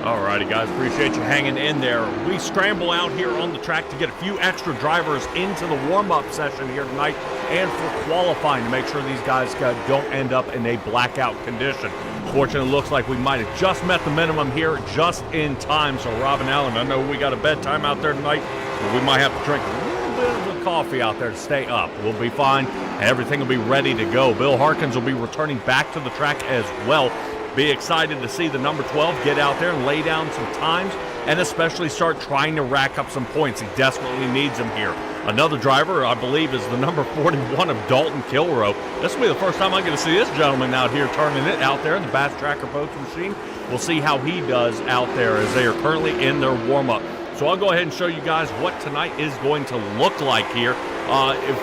Alrighty, guys, appreciate you hanging in there. We scramble out here on the track to get a few extra drivers into the warm-up session here tonight and for qualifying to make sure these guys don't end up in a blackout condition. Fortunately, it looks like we might have just met the minimum here just in time. So, Robin Allen, I know we got a bedtime out there tonight, but we might have to drink a little bit of coffee out there to stay up. We'll be fine, and everything will be ready to go. Bill Harkins will be returning back to the track as well. Be excited to see the number 12 get out there and lay down some times and especially start trying to rack up some points. He desperately needs them here. Another driver, I believe, is the number 41 of Dalton Kilrow. This will be the first time I'm going to see this gentleman out here turning it out there in the Bass Tracker Boats machine. We'll see how he does out there as they are currently in their warm-up. So I'll go ahead and show you guys what tonight is going to look like here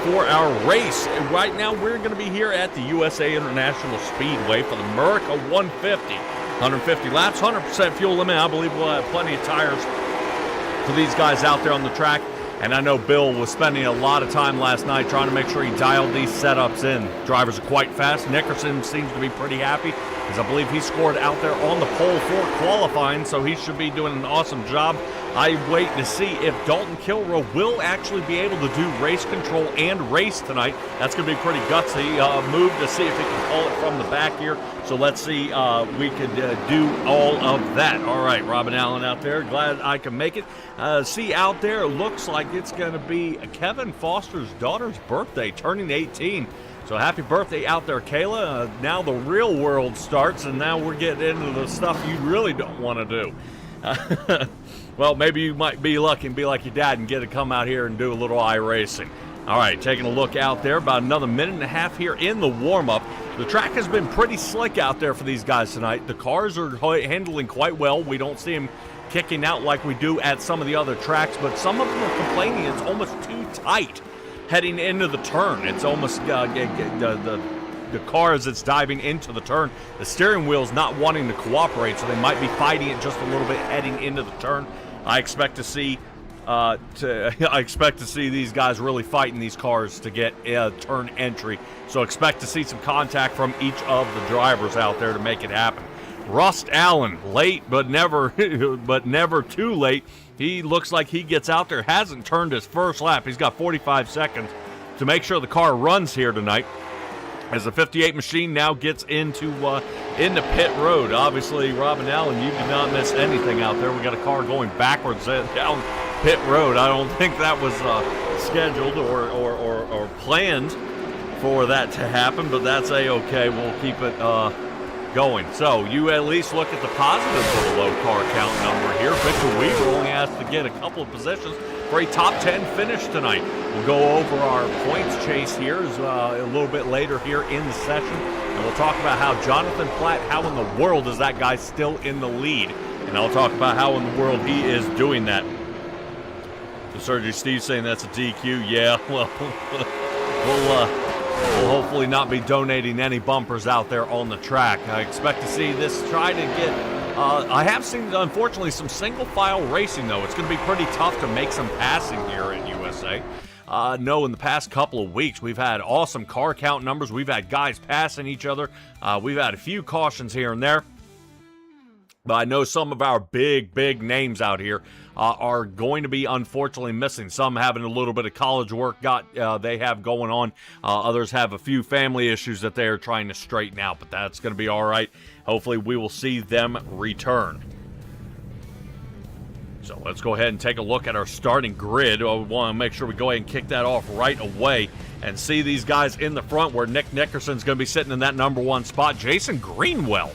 for our race. Right now, we're going to be here at the USA International Speedway for the Murica 150. 150 laps, 100% fuel limit. I believe we'll have plenty of tires for these guys out there on the track. And I know Bill was spending a lot of time last night trying to make sure he dialed these setups in. Drivers are quite fast. Nickerson seems to be pretty happy, as I believe he scored out there on the pole for qualifying, so he should be doing an awesome job. I wait to see if Dalton Kilrow will actually be able to do race control and race tonight. That's going to be a pretty gutsy move to see if he can call it from the back here. So let's see we could do all of that. All right, Robin Allen out there. Glad I can make it. See out there, it looks like it's going to be Kevin Foster's daughter's birthday, turning 18. So happy birthday out there, Kayla. Now the real world starts, and now we're getting into the stuff you really don't want to do. Well, maybe you might be lucky and be like your dad and get to come out here and do a little iRacing. All right, taking a look out there, about another minute and a half here in the warm-up. The track has been pretty slick out there for these guys tonight. The cars are handling quite well. We don't see them kicking out like we do at some of the other tracks, but some of them are complaining it's almost too tight heading into the turn. It's almost the car as it's diving into the turn. The steering wheel's not wanting to cooperate, so they might be fighting it just a little bit heading into the turn. I expect to see these guys really fighting these cars to get turn entry. So expect to see some contact from each of the drivers out there to make it happen. Rust Allen, late but never too late. He looks like he gets out there, hasn't turned his first lap. He's got 45 seconds to make sure the car runs here tonight, as the 58 machine now gets into pit road. Obviously, Robin Allen, you did not miss anything out there. We got a car going backwards down pit road. I don't think that was scheduled or planned for that to happen, but that's a-okay. We'll keep it going. So you at least look at the positives of the low car count number here. Victor Weaver only has to get a couple of positions for a top 10 finish tonight. We'll go over our points chase here a little bit later here in the session, and we'll talk about how Johnathan Platt, how in the world is that guy still in the lead? And I'll talk about how in the world he is doing that. So Sergey Steve saying that's a DQ. Yeah, well, we'll hopefully not be donating any bumpers out there on the track. I expect to see this try to get... I have seen, unfortunately, some single-file racing, though. It's going to be pretty tough to make some passing here in USA. No, in the past couple of weeks, we've had awesome car count numbers. We've had guys passing each other. We've had a few cautions here and there. But I know some of our big names out here are going to be unfortunately missing. Some having a little bit of college work they have going on. Others have a few family issues that they are trying to straighten out, but that's going to be all right. Hopefully we will see them return. So let's go ahead and take a look at our starting grid. I want to make sure we go ahead and kick that off right away and see these guys in the front where Nick Nickerson's going to be sitting in that number one spot. Jason Greenwell,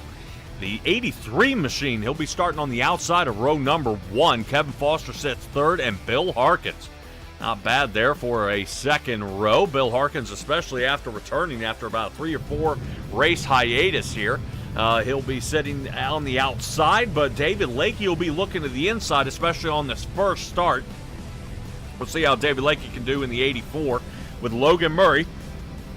the 83 machine, he'll be starting on the outside of row number one. Kevin Foster sits third, and Bill Harkins. Not bad there for a second row. Bill Harkins, especially after returning after about 3 or 4 race hiatus here. He'll be sitting on the outside, but David Lakey will be looking to the inside, especially on this first start. We'll see how David Lakey can do in the 84 with Logan Murray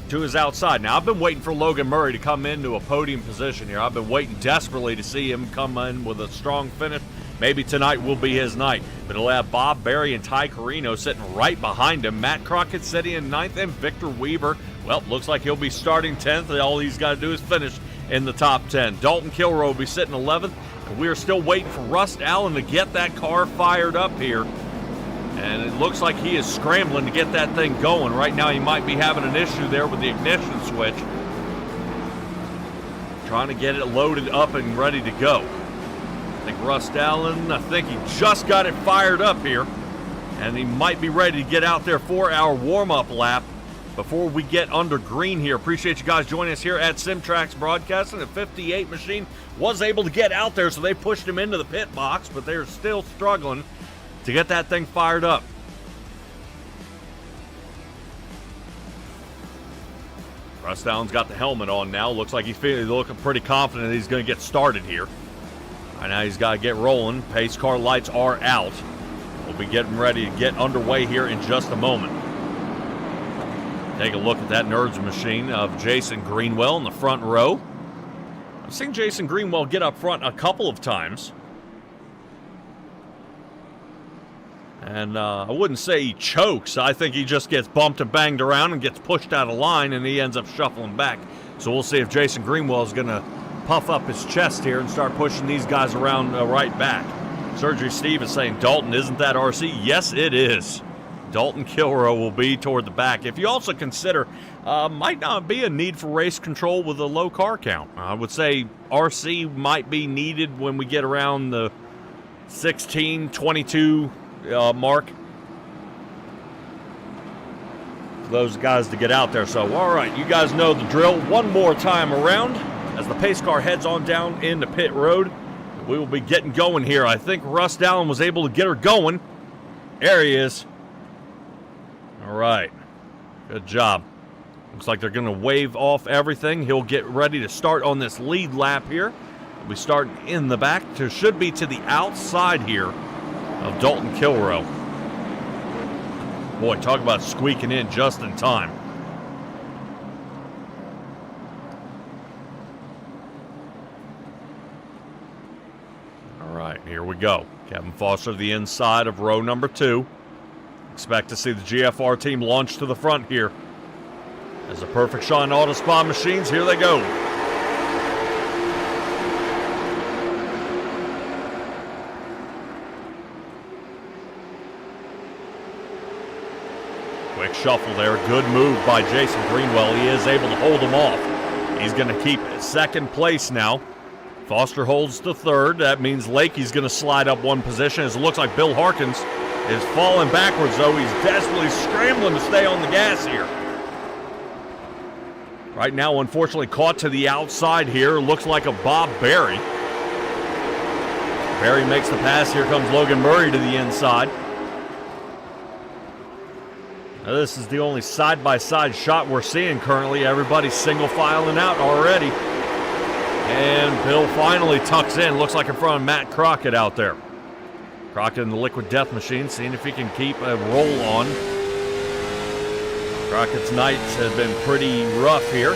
to his outside. Now, I've been waiting for Logan Murray to come into a podium position here. I've been waiting desperately to see him come in with a strong finish. Maybe tonight will be his night. But he'll have Bob Berry and Ty Carino sitting right behind him. Matt Crockett sitting in 9th, and Victor Weaver, well, looks like he'll be starting 10th. All he's got to do is finish in the top 10. Dalton Kilrow will be sitting 11th. We're still waiting for Russ Allen to get that car fired up here. And it looks like he is scrambling to get that thing going. Right now he might be having an issue there with the ignition switch. Trying to get it loaded up and ready to go. I think Russ Allen, I think he just got it fired up here. And he might be ready to get out there for our warm-up lap before we get under green here. Appreciate you guys joining us here at Simtrax Broadcasting. The 58 machine was able to get out there, so they pushed him into the pit box, but they're still struggling to get that thing fired up. Russ Allen's got the helmet on now. Looks like he's looking pretty confident that he's going to get started here. Right now he's got to get rolling. Pace car lights are out. We'll be getting ready to get underway here in just a moment. Take a look at that Nerds machine of Jason Greenwell in the front row. I've seen Jason Greenwell get up front a couple of times. And I wouldn't say he chokes. I think he just gets bumped and banged around and gets pushed out of line, and he ends up shuffling back. So we'll see if Jason Greenwell is going to puff up his chest here and start pushing these guys around right back. Surgery Steve is saying, Dalton, isn't that RC? Yes, it is. Dalton Kilrow will be toward the back. If you also consider, might not be a need for race control with a low car count. I would say RC might be needed when we get around the 16, 22 mark. Those guys to get out there. So, all right, you guys know the drill. One more time around as the pace car heads on down into pit road. We will be getting going here. I think Russ Allen was able to get her going. There he is. All right. Good job. Looks like they're going to wave off everything. He'll get ready to start on this lead lap here. We start in the back. Should be to the outside here of Dalton Kilrow. Boy, talk about squeaking in just in time. All right, here we go. Kevin Foster to the inside of row number 2. Expect to see the GFR team launch to the front here. As the Perfect Shine Auto Spa machines, here they go. Quick shuffle there. Good move by Jason Greenwell. He is able to hold him off. He's going to keep second place now. Foster holds to third. That means Lakey's going to slide up one position. As it looks like Bill Harkins is falling backwards, though. He's desperately scrambling to stay on the gas here. Right now, unfortunately, caught to the outside here. Looks like a Bob Berry. Berry makes the pass. Here comes Logan Murray to the inside. Now, this is the only side-by-side shot we're seeing currently. Everybody's single filing out already. And Bill finally tucks in. Looks like in front of Matt Crockett out there. Crockett in the Liquid Death Machine, seeing if he can keep a roll on. Crockett's nights have been pretty rough here.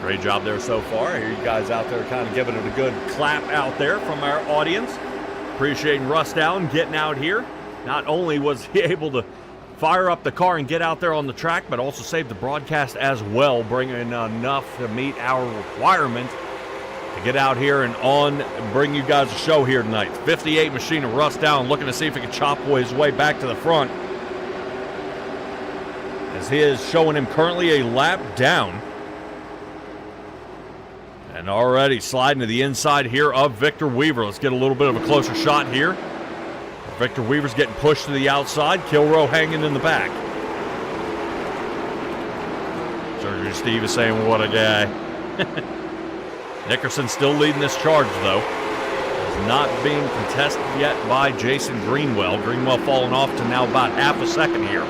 Great job there so far. Here you guys out there kind of giving it a good clap out there from our audience. Appreciating Russ Allen getting out here. Not only was he able to fire up the car and get out there on the track, but also save the broadcast as well, bringing enough to meet our requirement to get out here and bring you guys a show here tonight. 58 machine of Russ Allen looking to see if he can chop his way back to the front, as he is showing him currently a lap down. And already sliding to the inside here of Victor Weaver. Let's get a little bit of a closer shot here. Victor Weaver's getting pushed to the outside. Kilrow hanging in the back. Surgery Steve is saying, what a guy. Nickerson still leading this charge, though. Is not being contested yet by Jason Greenwell. Greenwell falling off to now about half a second here.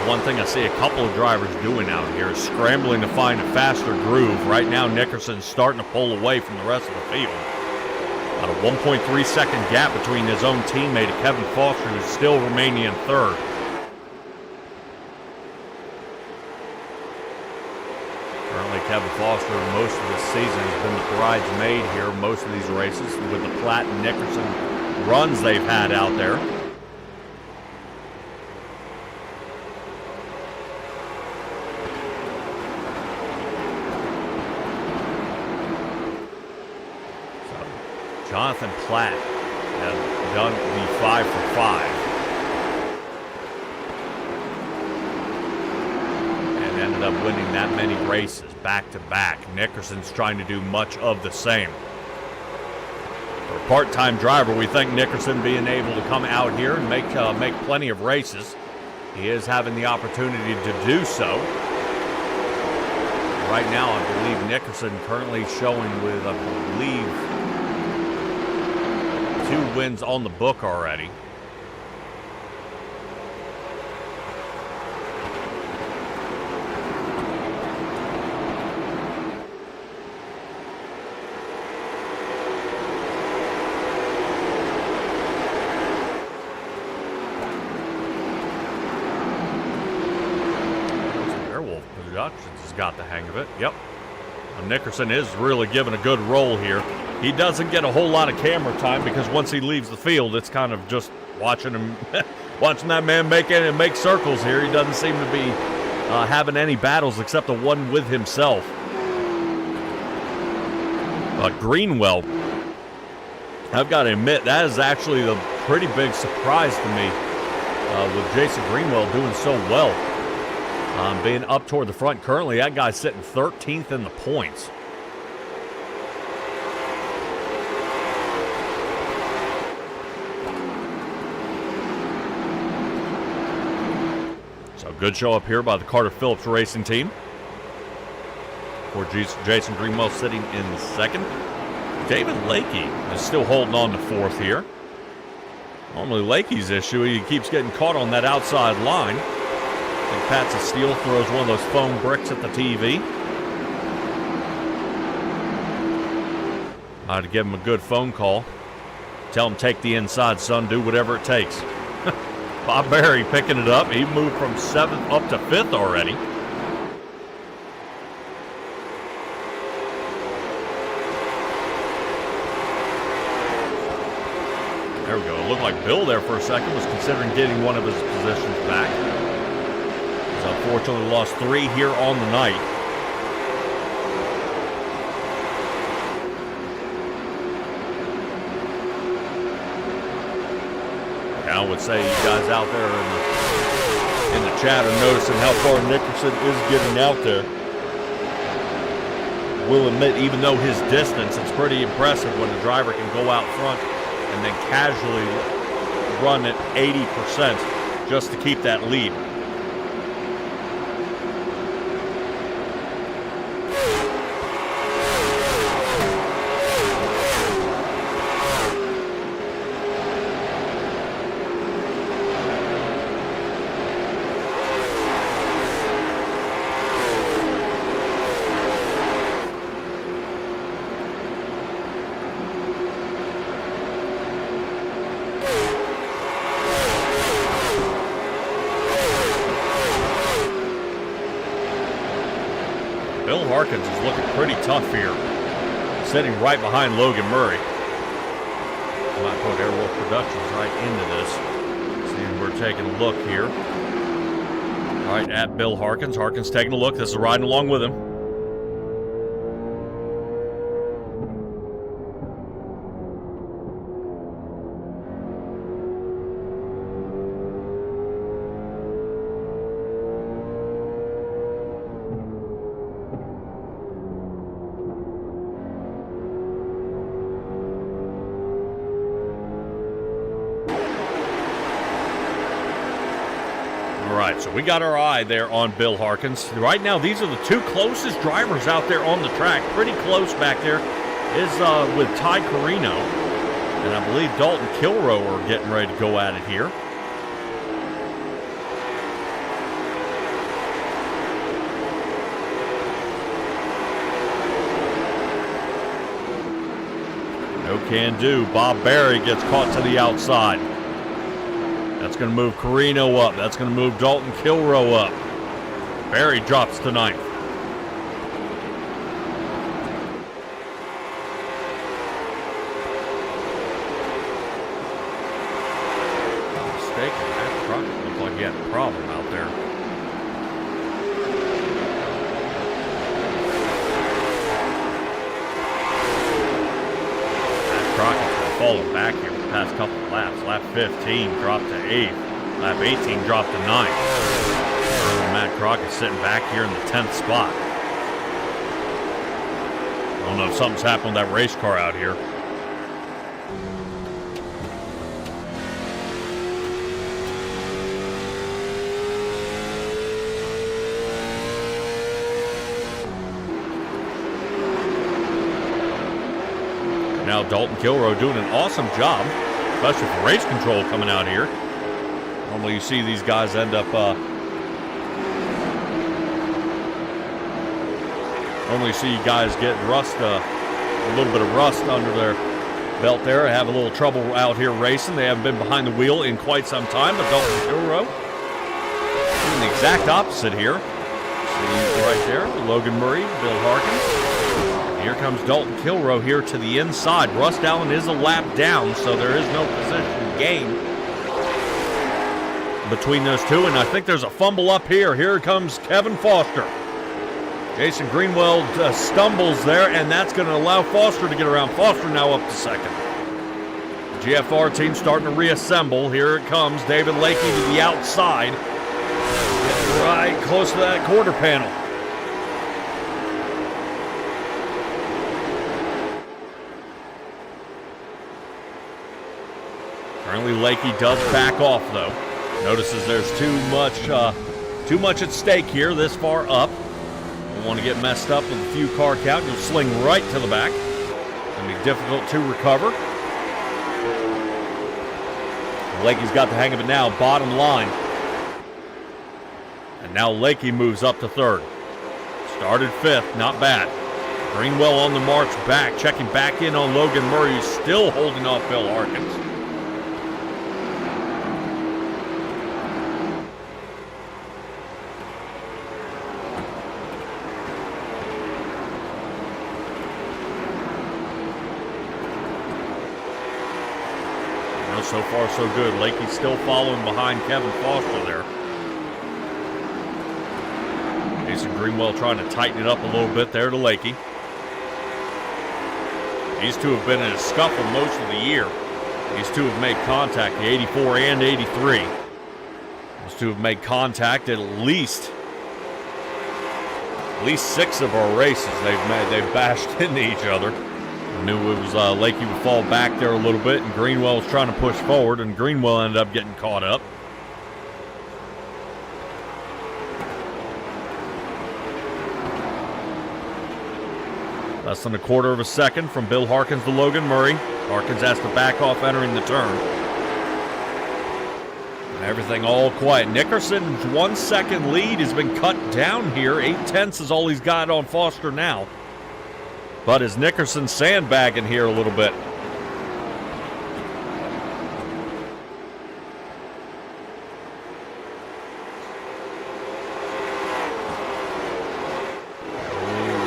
One thing I see a couple of drivers doing out here is scrambling to find a faster groove. Right now, Nickerson's starting to pull away from the rest of the field. About a 1.3 second gap between his own teammate Kevin Foster, who's still remaining in third. Currently, Kevin Foster, most of this season, has been the bridesmaid here, most of these races, with the Platt and Nickerson runs they've had out there. So, Johnathan Platt has done the 5 for 5. Ended up winning that many races back to back. Nickerson's trying to do much of the same. For a part-time driver, we think Nickerson being able to come out here and make plenty of races. He is having the opportunity to do so. Right now, I believe Nickerson currently showing with, I believe, 2 wins on the book already. Has got the hang of it. Yep. Nickerson is really given a good roll here. He doesn't get a whole lot of camera time because once he leaves the field, it's kind of just watching him, watching that man make circles here. He doesn't seem to be having any battles except the one with himself. Greenwell, I've got to admit, that is actually a pretty big surprise to me with Jason Greenwell doing so well. Being up toward the front currently, that guy's sitting 13th in the points. So good show up here by the Carter Phillips Racing team. For Jason Greenwell sitting in second. David Lakey is still holding on to fourth here. Normally Lakey's issue, he keeps getting caught on that outside line. I think Patsy Steele throws one of those foam bricks at the TV. I had to give him a good phone call. Tell him, take the inside, son. Do whatever it takes. Bob Berry picking it up. He moved from 7th up to 5th already. There we go. It looked like Bill there for a second was considering getting one of his positions back. Unfortunately lost 3 here on the night. I would say you guys out there in the chat are noticing how far Nickerson is getting out there. Will admit, even though his distance, it's pretty impressive when a driver can go out front and then casually run at 80% just to keep that lead. Bill Harkins is looking pretty tough here, sitting right behind Logan Murray. I might put Airwolf Productions right into this. See, we're taking a look here. All right, at Bill Harkins. Harkins taking a look. This is riding along with him. So we got our eye there on Bill Harkins. Right now, these are the 2 closest drivers out there on the track. Pretty close back there is with Ty Carino. And I believe Dalton Kilroe are getting ready to go at it here. No can do. Bob Berry gets caught to the outside. That's going to move Carino up. That's going to move Dalton Kilroe up. Berry drops to 9th. Looked like he had a problem out there. Matt Crockett's been falling back here for the past couple of laps. Lap 15 dropped to 8th. Lap 18 dropped to 9th. Matt Crockett sitting back here in the 10th spot. I don't know if something's happened with that race car out here. Now Dalton Kilroe doing an awesome job, especially for race control coming out here. Normally you see these guys end up, normally you see guys get rust, a little bit of rust under their belt there, have a little trouble out here racing. They haven't been behind the wheel in quite some time, but Dalton Kilroe doing the exact opposite here. See right there, Logan Murray, Bill Harkins. Here comes Dalton Kilroe here to the inside. Russ Allen is a lap down, so there is no position gain between those two. And I think there's a fumble up here. Here comes Kevin Foster. Jason Greenwell stumbles there, and that's going to allow Foster to get around. Foster now up to second. The GFR team starting to reassemble. Here it comes. David Lakey to the outside. Getting right close to that quarter panel. Currently, Lakey does back off, though. Notices there's too much at stake here this far up. Don't want to get messed up with a few car count. You'll sling right to the back. It's going to be difficult to recover. Lakey's got the hang of it now, bottom line. And now Lakey moves up to 3rd. Started 5th, not bad. Greenwell on the march back, checking back in on Logan Murray, still holding off Bill Harkins. So far, so good. Lakey's still following behind Kevin Foster there. Jason Greenwell trying to tighten it up a little bit there to Lakey. These two have been in a scuffle most of the year. These two have made contact, the 84 and 83. Those two have made contact at least 6 of our races they've bashed into each other. I knew it was Lakey would fall back there a little bit, and Greenwell was trying to push forward, and Greenwell ended up getting caught up. Less than a quarter of a second from Bill Harkins to Logan Murray. Harkins has to back off entering the turn. And everything all quiet. Nickerson's 1 second lead has been cut down here. 8/10 is all he's got on Foster now. But is Nickerson sandbagging here a little bit?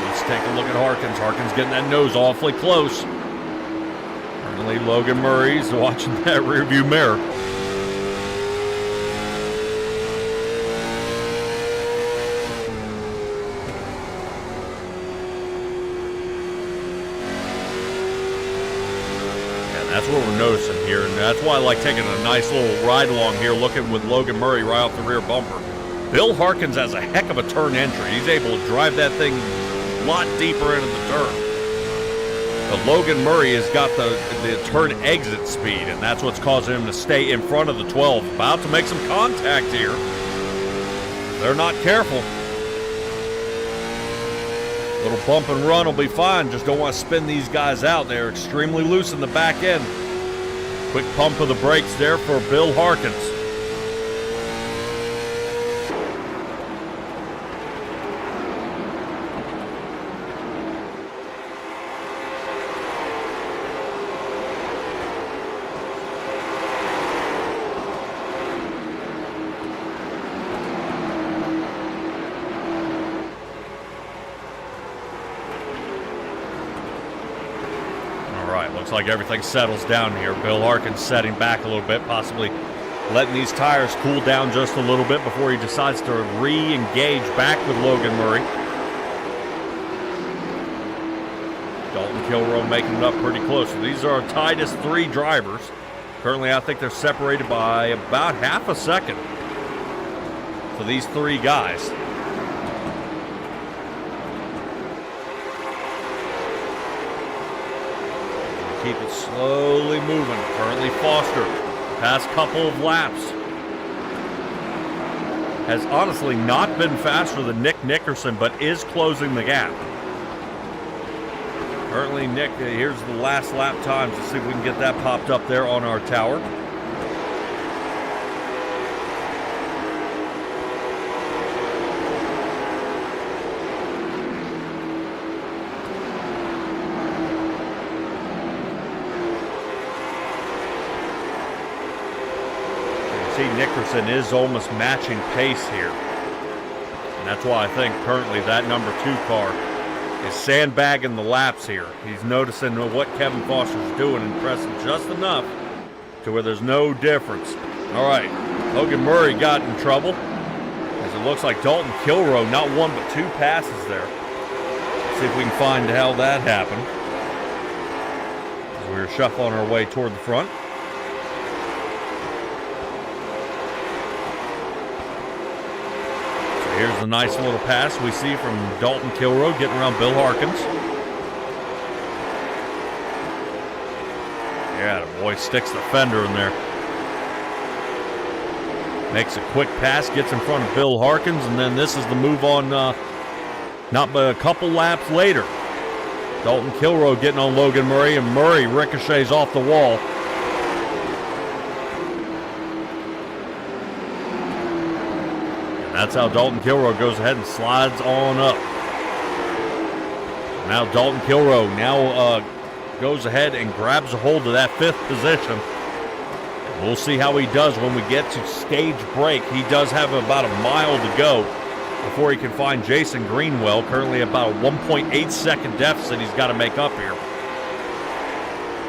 Let's take a look at Harkins. Harkins getting that nose awfully close. Currently, Logan Murray's watching that rearview mirror. That's what we're noticing here, and that's why I like taking a nice little ride along here, looking with Logan Murray right off the rear bumper. Bill Harkins has a heck of a turn entry. He's able to drive that thing a lot deeper into the turn. But Logan Murray has got the turn exit speed, and that's what's causing him to stay in front of the 12. About to make some contact here. They're not careful. Little bump and run will be fine. Just don't want to spin these guys out. They're extremely loose in the back end. Quick pump of the brakes there for Bill Harkins. Looks like everything settles down here. Bill Harkins setting back a little bit, possibly letting these tires cool down just a little bit before he decides to re-engage back with Logan Murray. Dalton Kilroe making it up pretty close. So these are our tightest 3 drivers. Currently, I think they're separated by about half a second for these 3 guys. Keep it slowly moving. Currently, Foster, past couple of laps, has honestly not been faster than Nick Nickerson, but is closing the gap. Currently, Nick, here's the last lap times. Let's see if we can get that popped up there on our tower. You see Nickerson is almost matching pace here. And that's why I think currently that number 2 car is sandbagging the laps here. He's noticing what Kevin Foster's doing and pressing just enough to where there's no difference. All right, Logan Murray got in trouble as it looks like Dalton Kilroe, not 1 but 2 passes there. Let's see if we can find how that happened. As we're shuffling our way toward the front. Here's the nice little pass we see from Dalton Kilroe getting around Bill Harkins. Yeah, the boy sticks the fender in there. Makes a quick pass, gets in front of Bill Harkins, and then this is the move on not but a couple laps later. Dalton Kilroe getting on Logan Murray, and Murray ricochets off the wall. That's how Dalton Kilroe goes ahead and slides on up. Now Dalton Kilroe now goes ahead and grabs a hold of that 5th position. We'll see how he does when we get to stage break. He does have about a mile to go before he can find Jason Greenwell. Currently about a 1.8 second deficit he's got to make up here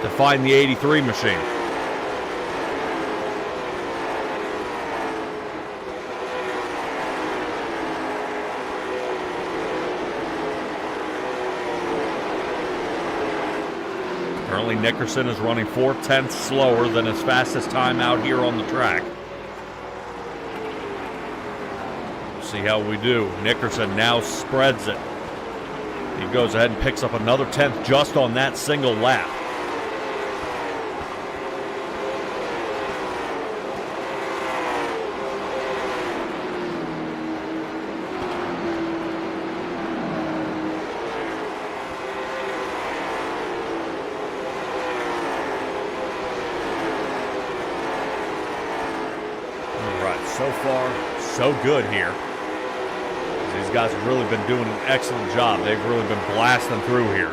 to find the 83 machine. Currently, Nickerson is running 4/10 slower than his fastest time out here on the track. See how we do. Nickerson now spreads it. He goes ahead and picks up another 10th just on that single lap. So far, so good here. These guys have really been doing an excellent job. They've really been blasting through here.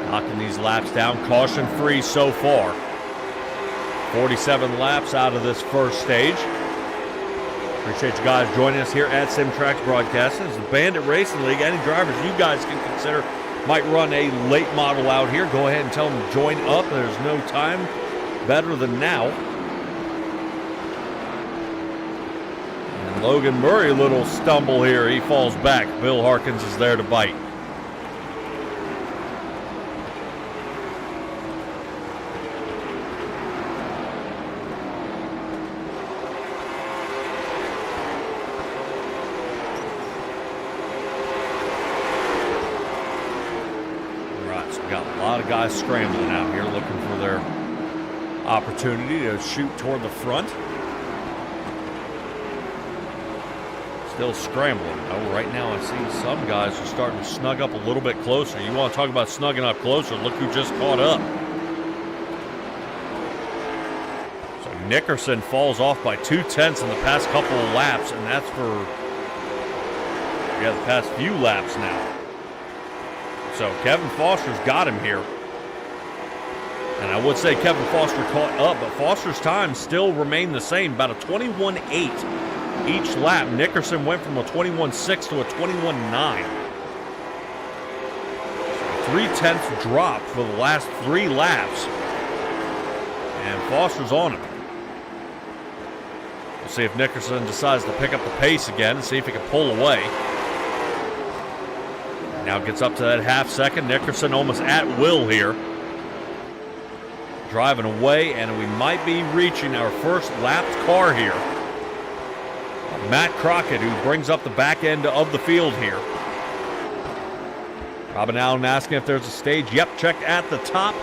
Knocking these laps down, caution free so far. 47 laps out of this first stage. Appreciate you guys joining us here at simtraxbroadcasting. It's the Bandit Racing League. Any drivers you guys can consider might run a late model out here, go ahead and tell them to join up. There's no time better than now. Logan Murray, a little stumble here. He falls back. Bill Harkins is there to bite. All right, so we got a lot of guys scrambling out here looking for their opportunity to shoot toward the front. Still scrambling. Oh, right now I see some guys are starting to snug up a little bit closer. You want to talk about snugging up closer? Look who just caught up. So Nickerson falls off by 2/10 in the past couple of laps, and that's for the past few laps now. So Kevin Foster's got him here. And I would say Kevin Foster caught up, but Foster's time still remained the same, about a 21.8 each lap. Nickerson went from a 21.6 to a 21.9. So 3/10 drop for the last 3 laps. And Foster's on him. We'll see if Nickerson decides to pick up the pace again and see if he can pull away. Now gets up to that half second. Nickerson almost at will here. Driving away, and we might be reaching our first lapped car here. Matt Crockett, who brings up the back end of the field here. Robin Allen asking if there's a stage. Yep, check at the top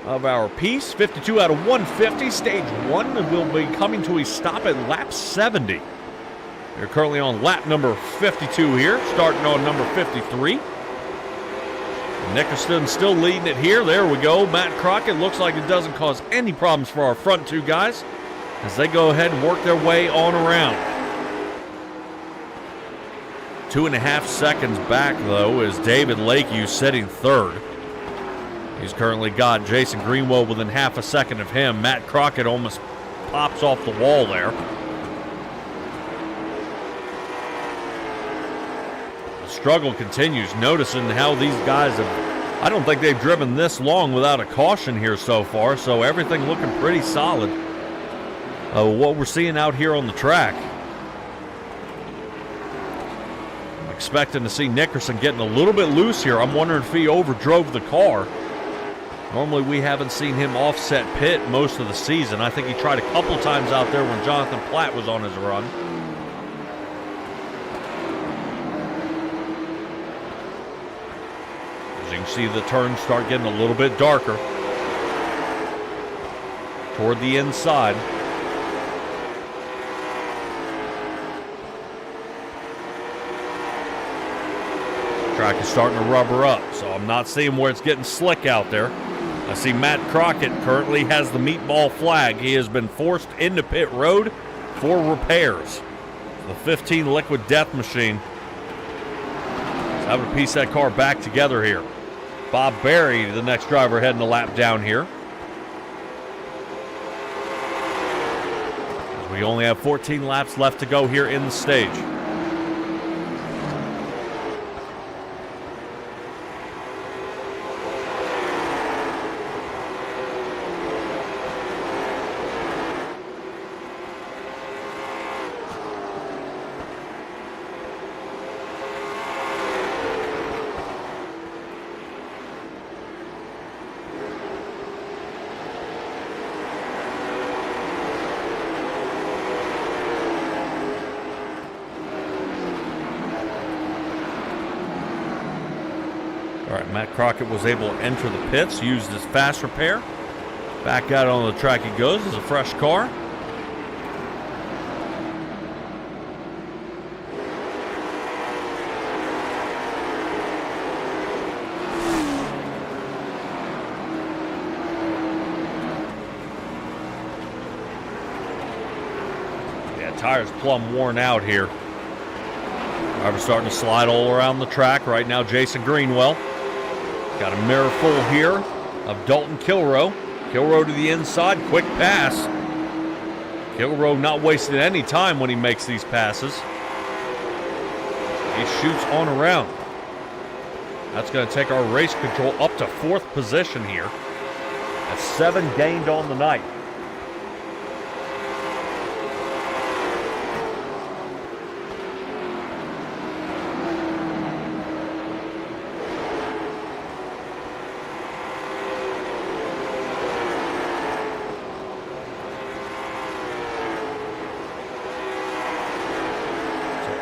of our piece. 52 out of 150. Stage 1 will be coming to a stop at lap 70. They're currently on lap number 52 here, starting on number 53. Nickerson still leading it here. There we go. Matt Crockett looks like it doesn't cause any problems for our front 2 guys as they go ahead and work their way on around. 2.5 seconds back, though, is David Lakeview sitting 3rd. He's currently got Jason Greenwell within half a second of him. Matt Crockett almost pops off the wall there. The struggle continues, noticing how these guys have, I don't think they've driven this long without a caution here so far, so everything looking pretty solid. What we're seeing out here on the track. I'm expecting to see Nickerson getting a little bit loose here. I'm wondering if he overdrove the car. Normally we haven't seen him offset pit most of the season. I think he tried a couple times out there when Johnathan Platt was on his run. As you can see, the turns start getting a little bit darker toward the inside. Track is starting to rubber up, so I'm not seeing where it's getting slick out there. I see Matt Crockett currently has the meatball flag. He has been forced into pit road for repairs. The 15 Liquid Death Machine is having to piece that car back together here. Bob Berry, the next driver, heading a lap down here. As we only have 14 laps left to go here in the stage. Matt Crockett was able to enter the pits, used his fast repair. Back out on the track he goes as a fresh car. Yeah, tires plumb worn out here. Driver's starting to slide all around the track. Right now, Jason Greenwell. Got a mirror full here of Dalton Kilroe. Kilroe to the inside, quick pass. Kilroe not wasting any time when he makes these passes. He shoots on around. That's going to take our race control up to 4th position here. That's 7 gained on the night.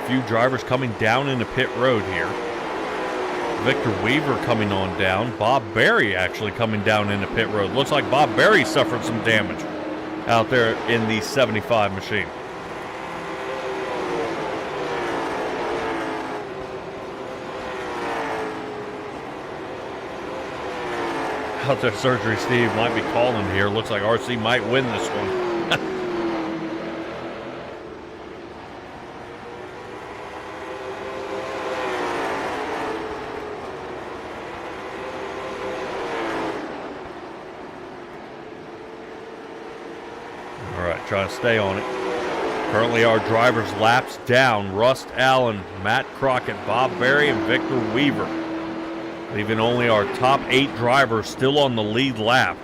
Few drivers coming down into pit road here. Victor Weaver coming on down. Bob Berry actually coming down into pit road. Looks like Bob Berry suffered some damage out there in the 75 machine. Out there, Surgery Steve might be calling here. Looks like RC might win this one. Trying to stay on it. Currently our drivers laps down. Rust Allen, Matt Crockett, Bob Berry, and Victor Weaver. leaving only our top 8 drivers still on the lead lap.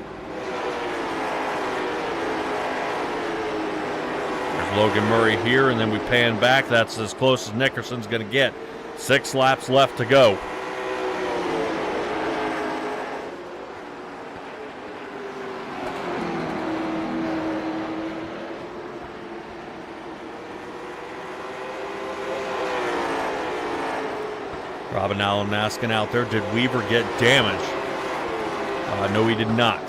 There's Logan Murray here, and then we pan back. That's as close as Nickerson's going to get. 6 laps left to go. Robin Allen asking out there, did Weaver get damaged? No, he did not.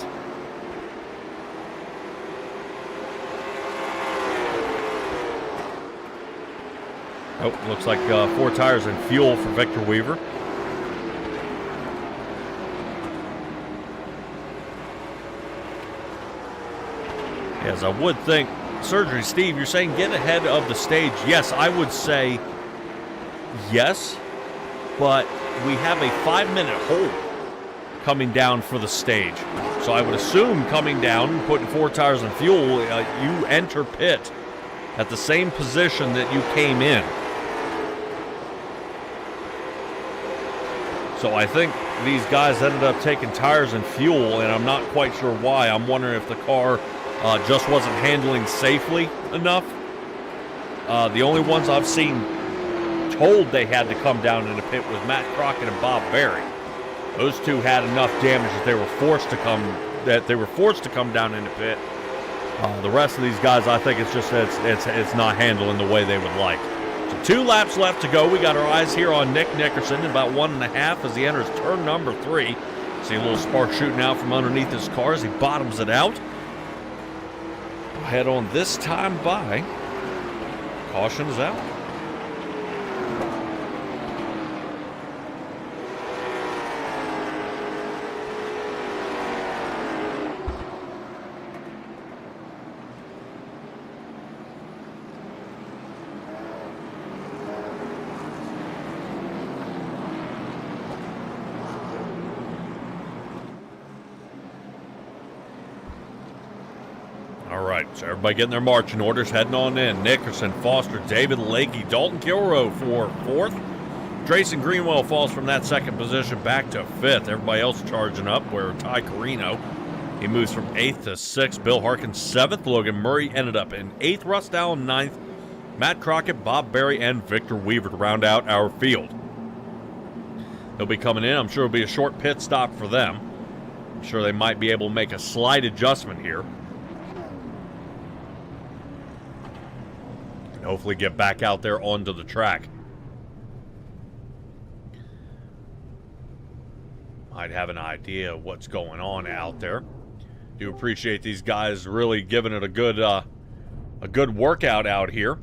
Oh, looks like 4 tires and fuel for Victor Weaver. Yes, I would think. Surgery, Steve, you're saying get ahead of the stage. Yes, I would say yes. But we have a 5-minute hold coming down for the stage. So I would assume coming down, putting 4 tires and fuel, you enter pit at the same position that you came in. So I think these guys ended up taking tires and fuel, and I'm not quite sure why. I'm wondering if the car just wasn't handling safely enough. The only ones I've seen told they had to come down in the pit was Matt Crockett and Bob Berry. Those two had enough damage that they were forced to come down in the pit. The rest of these guys, I think it's just that it's not handling the way they would like. So 2 laps left to go. We got our eyes here on Nick Nickerson, about 1.5 as he enters turn number 3. See a little spark shooting out from underneath his car as he bottoms it out. Head on this time by. Caution is out. So everybody getting their marching orders, heading on in. Nickerson, Foster, David Lakey, Dalton Kilroe for 4th. Drayson Greenwell falls from that 2nd position back to 5th. Everybody else charging up, where Ty Carino, he moves from 8th to 6th. Bill Harkins 7th. Logan Murray ended up in 8th. Russ Allen 9th. Matt Crockett, Bob Berry, and Victor Weaver to round out our field. They'll be coming in. I'm sure it'll be a short pit stop for them. I'm sure they might be able to make a slight adjustment here. Hopefully get back out there onto the track. Might have an idea of what's going on out there. Do appreciate these guys really giving it a good workout out here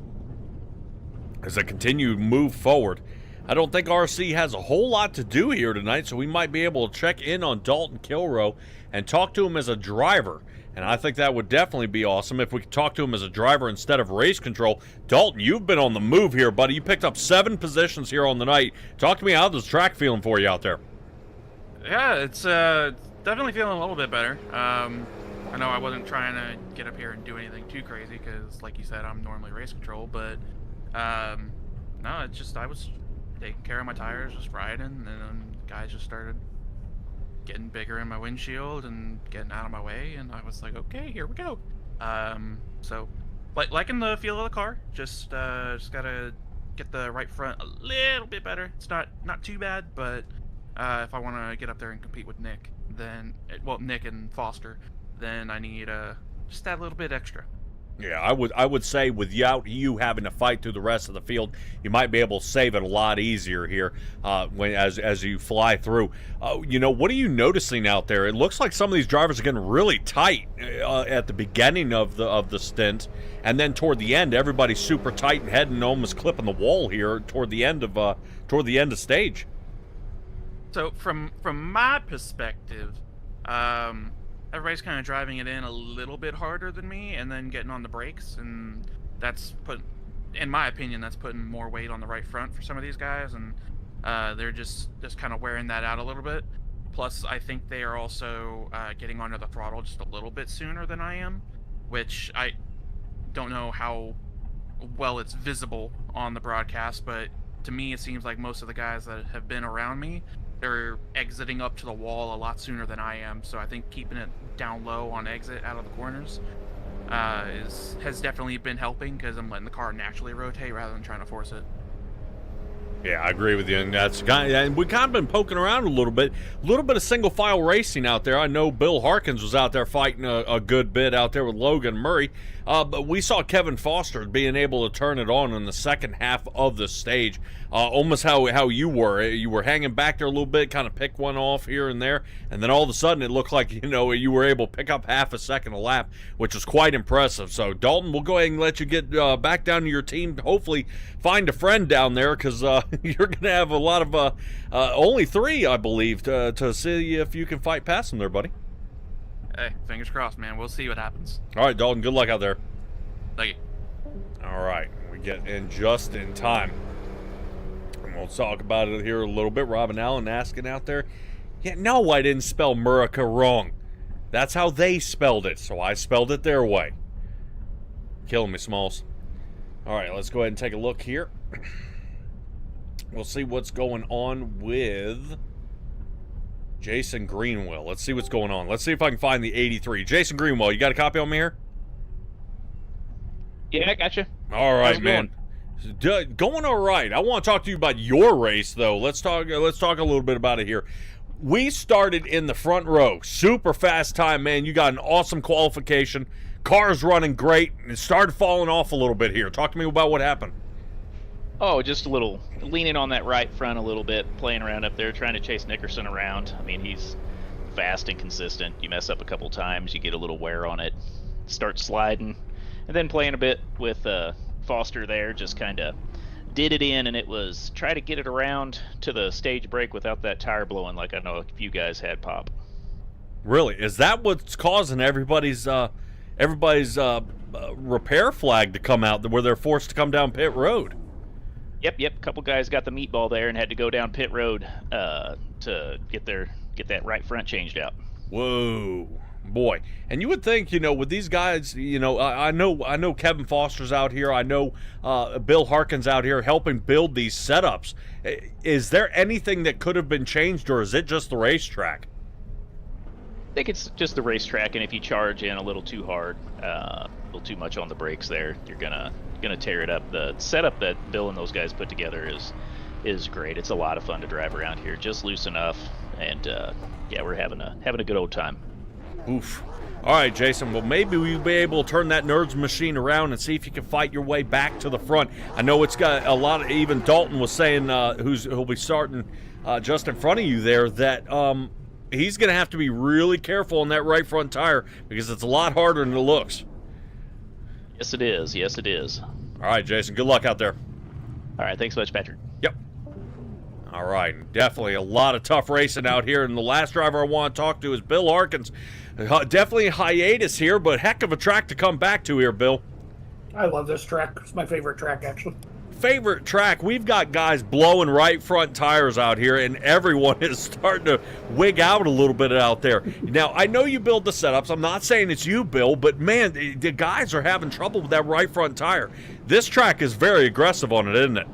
as they continue to move forward. I don't think RC has a whole lot to do here tonight, so we might be able to check in on Dalton Kilroe and talk to him as a driver. And I think that would definitely be awesome if we could talk to him as a driver instead of race control. Dalton, you've been on the move here, buddy. You picked up 7 positions here on the night. Talk to me, how's the track feeling for you out there? Yeah, it's definitely feeling a little bit better. I know I wasn't trying to get up here and do anything too crazy because, like you said, I'm normally race control. But no, it's just I was taking care of my tires, just riding, and then guys just started getting bigger in my windshield and getting out of my way, and I was like, okay, here we go. So liking the feel of the car, just gotta get the right front a little bit better. It's not too bad, but if I want to get up there and compete with Nick, then Nick and Foster, then I need just that little bit extra. Yeah, I would say without you having to fight through the rest of the field, you might be able to save it a lot easier here as you fly through. What are you noticing out there? It looks like some of these drivers are getting really tight at the beginning of the stint, and then toward the end, everybody's super tight and heading almost clipping the wall here toward the end of stage. So from my perspective, everybody's kind of driving it in a little bit harder than me and then getting on the brakes, and that's in my opinion, that's putting more weight on the right front for some of these guys, and they're just kind of wearing that out a little bit. Plus, I think they are also getting onto the throttle just a little bit sooner than I am, which I don't know how well it's visible on the broadcast, but to me it seems like most of the guys that have been around me they're exiting up to the wall a lot sooner than I am. So I think keeping it down low on exit out of the corners has definitely been helping, because I'm letting the car naturally rotate rather than trying to force it. Yeah, I agree with you. And and we kind of been poking around a little bit of single file racing out there. I know Bill Harkins was out there fighting a good bit out there with Logan Murray, but we saw Kevin Foster being able to turn it on in the second half of the stage, almost how you were. You were hanging back there a little bit, kind of pick one off here and there, and then all of a sudden it looked like you were able to pick up half a second a lap, which was quite impressive. So Dalton, we'll go ahead and let you get back down to your team. Hopefully find a friend down there, because you're going to have a lot of only 3, I believe, to see if you can fight past them there, buddy. Hey, fingers crossed, man. We'll see what happens. All right, Dalton, good luck out there. Thank you. All right, we get in just in time. And we'll talk about it here a little bit. Robin Allen asking out there, yeah, no, I didn't spell Murica wrong. That's how they spelled it, so I spelled it their way. Killing me, Smalls. All right, let's go ahead and take a look here. We'll see what's going on with Jason Greenwell. Let's see what's going on. Let's see if I can find the 83. Jason Greenwell, you got a copy on me here? Yeah, I gotcha. All right, man. Going all right. I want to talk to you about your race, though. Let's talk a little bit about it here. We started in the front row. Super fast time, man. You got an awesome qualification. Car's running great. It started falling off a little bit here. Talk to me about what happened. Oh, just a little leaning on that right front a little bit, playing around up there, trying to chase Nickerson around. I mean, he's fast and consistent. You mess up a couple times, you get a little wear on it, start sliding, and then playing a bit with Foster there, just kind of did it in, and it was try to get it around to the stage break without that tire blowing like I know a few guys had pop. Really? Is that what's causing everybody's repair flag to come out, where they're forced to come down pit road? Yep. A couple guys got the meatball there and had to go down pit road to get that right front changed out. Whoa, boy! And you would think, with these guys, I know Kevin Foster's out here. I know Bill Harkins out here helping build these setups. Is there anything that could have been changed, or is it just the racetrack? I think it's just the racetrack, and if you charge in a little too hard, a little too much on the brakes there, you're gonna tear it up. The setup that Bill and those guys put together is great. It's a lot of fun to drive around here, just loose enough, and yeah, we're having a good old time. Oof. All right, Jason. Well, maybe we'll be able to turn that Nerds machine around and see if you can fight your way back to the front. I know it's got a lot of. Even Dalton was saying, who'll be starting just in front of you there, that he's going to have to be really careful on that right front tire, because it's a lot harder than it looks. Yes, it is. Yes, it is. All right, Jason. Good luck out there. All right. Thanks so much, Patrick. Yep. All right. Definitely a lot of tough racing out here. And the last driver I want to talk to is Bill Harkins. Definitely a hiatus here, but heck of a track to come back to here, Bill. I love this track. It's my favorite track, actually. Favorite track. We've got guys blowing right front tires out here, and everyone is starting to wig out a little bit out there. Now, I know you build the setups. I'm not saying it's you, Bill, but man, the guys are having trouble with that right front tire. This track is very aggressive on it, isn't it?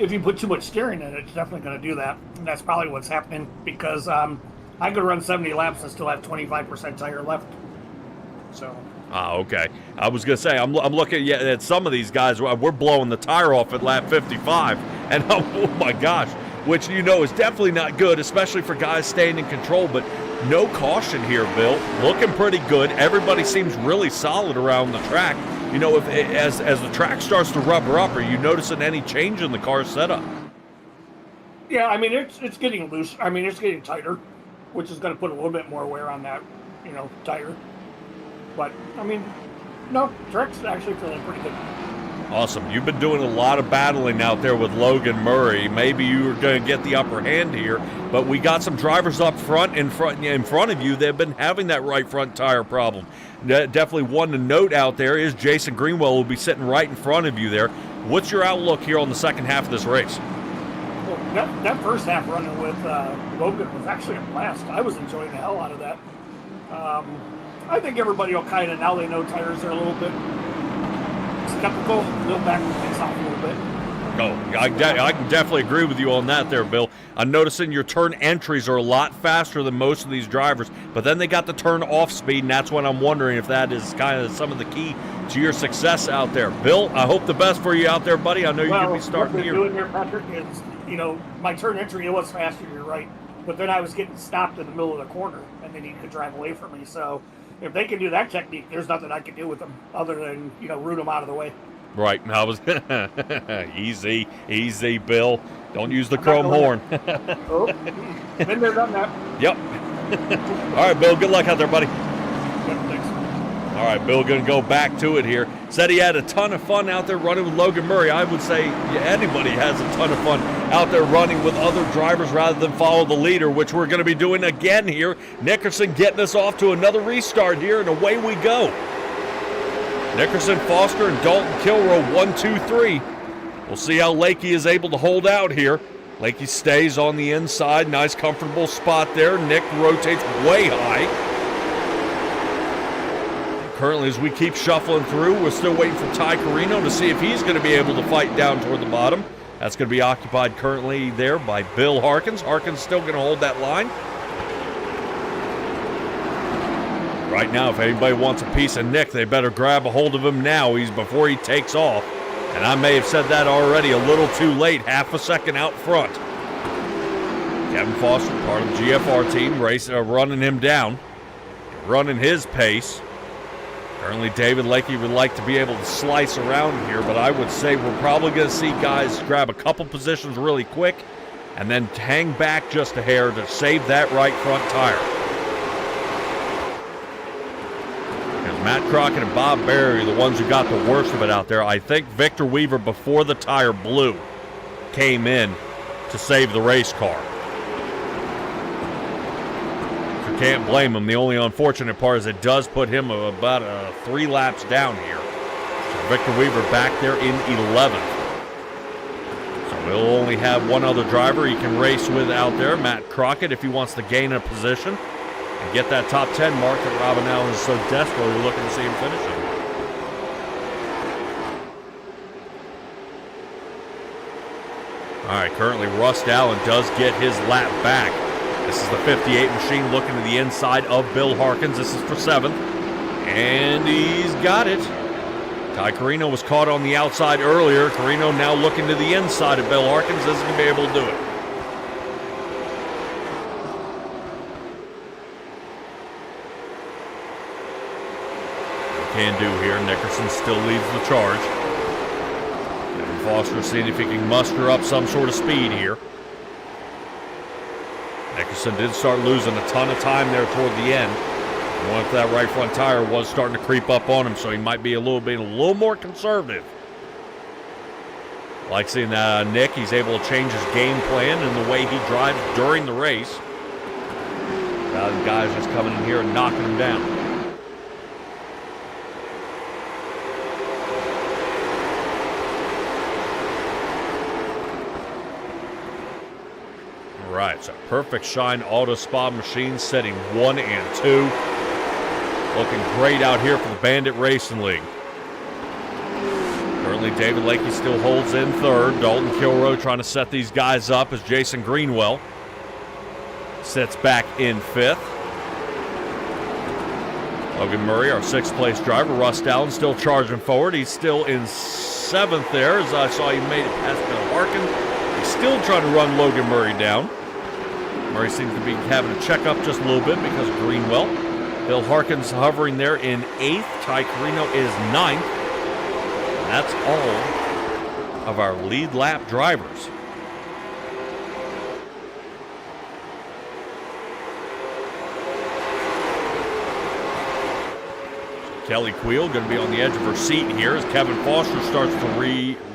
If you put too much steering in it, it's definitely going to do that. And that's probably what's happening, because I could run 70 laps and still have 25% tire left. So. Okay. I was going to say, I'm looking at some of these guys. We're blowing the tire off at lap 55. And oh my gosh, which is definitely not good, especially for guys staying in control. But no caution here, Bill. Looking pretty good. Everybody seems really solid around the track. As the track starts to rubber up, are you noticing any change in the car setup? Yeah, I mean, it's getting loose. I mean, it's getting tighter, which is going to put a little bit more wear on that, tire. But, I mean, no, track's actually feeling pretty good. Awesome. You've been doing a lot of battling out there with Logan Murray. Maybe you were going to get the upper hand here, but we got some drivers up front in front of you that have been having that right front tire problem. Definitely one to note out there is Jason Greenwell will be sitting right in front of you there. What's your outlook here on the second half of this race? Well, that first half running with Logan was actually a blast. I was enjoying the hell out of that. I think everybody will kind of, now they know tires are a little bit skeptical, they'll back things off a little bit. Oh, I can definitely agree with you on that there, Bill. I'm noticing your turn entries are a lot faster than most of these drivers, but then they got the turn off speed, and that's when I'm wondering if that is kind of some of the key to your success out there. Bill, I hope the best for you out there, buddy. I know you're going to be starting what here. Doing here, Patrick, is, my turn entry, it was faster, you're right, but then I was getting stopped in the middle of the corner, and they needed to drive away from me, so if they can do that technique, there's nothing I can do with them other than, root them out of the way. Right. I was easy, Bill. Don't use the chrome horn. Oh, been there, done that. Yep. All right, Bill. Good luck out there, buddy. Yep, thanks. All right, Bill, going to go back to it here. Said he had a ton of fun out there running with Logan Murray. I would say anybody has a ton of fun out there running with other drivers rather than follow the leader, which we're going to be doing again here. Nickerson getting us off to another restart here, and away we go. Nickerson, Foster, and Dalton Kilrow, 1, 2, 3. We'll see how Lakey is able to hold out here. Lakey stays on the inside. Nice, comfortable spot there. Nick rotates way high. Currently, as we keep shuffling through, we're still waiting for Ty Carino to see if he's going to be able to fight down toward the bottom. That's going to be occupied currently there by Bill Harkins. Harkins still going to hold that line. Right now, if anybody wants a piece of Nick, they better grab a hold of him now. Before he takes off. And I may have said that already a little too late, half a second out front. Kevin Foster, part of the GFR team, running him down, running his pace. Currently, David Lakey would like to be able to slice around here, but I would say we're probably going to see guys grab a couple positions really quick and then hang back just a hair to save that right front tire. Matt Crockett and Bob Berry are the ones who got the worst of it out there. I think Victor Weaver, before the tire blew, came in to save the race car. You can't blame him. The only unfortunate part is it does put him about 3 laps down here. So Victor Weaver back there in 11th. So we'll only have one other driver he can race with out there, Matt Crockett, if he wants to gain a position and get that top 10 mark that Robin Allen is so desperately looking to see him finishing. All right, currently Rust Allen does get his lap back. This is the 58 machine looking to the inside of Bill Harkins. This is for 7th, and he's got it. Ty Carino was caught on the outside earlier. Carino now looking to the inside of Bill Harkins. Isn't going to be able to do it. Can do here. Nickerson still leads the charge. Kevin Foster seeing if he can muster up some sort of speed here. Nickerson did start losing a ton of time there toward the end. One if that right front tire was starting to creep up on him, so he might be a little more conservative. Like seeing Nick, he's able to change his game plan and the way he drives during the race. The guys just coming in here and knocking him down. Right, so Perfect Shine Auto Spa machine setting 1 and 2. Looking great out here for the Bandit Racing League. Currently, David Lakey still holds in 3rd. Dalton Kilrow trying to set these guys up as Jason Greenwell sits back in 5th. Logan Murray, our 6th place driver. Rust Allen still charging forward. He's still in 7th there, as I saw he made it past Bill Harkin. He's still trying to run Logan Murray down. Murray seems to be having to check up just a little bit because of Greenwell. Bill Harkins hovering there in 8th. Ty Carino is 9th. And that's all of our lead lap drivers. Kelly Queel going to be on the edge of her seat here as Kevin Foster starts to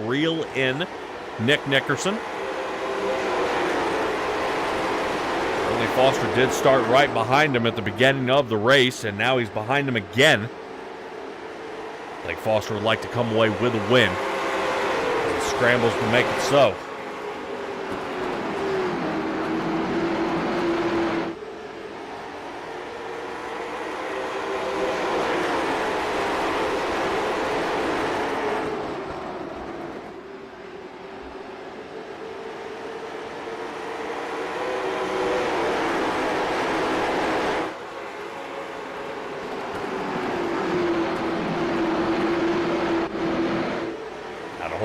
reel in Nick Nickerson. Foster did start right behind him at the beginning of the race, and now he's behind him again. I think Foster would like to come away with a win. He scrambles to make it so.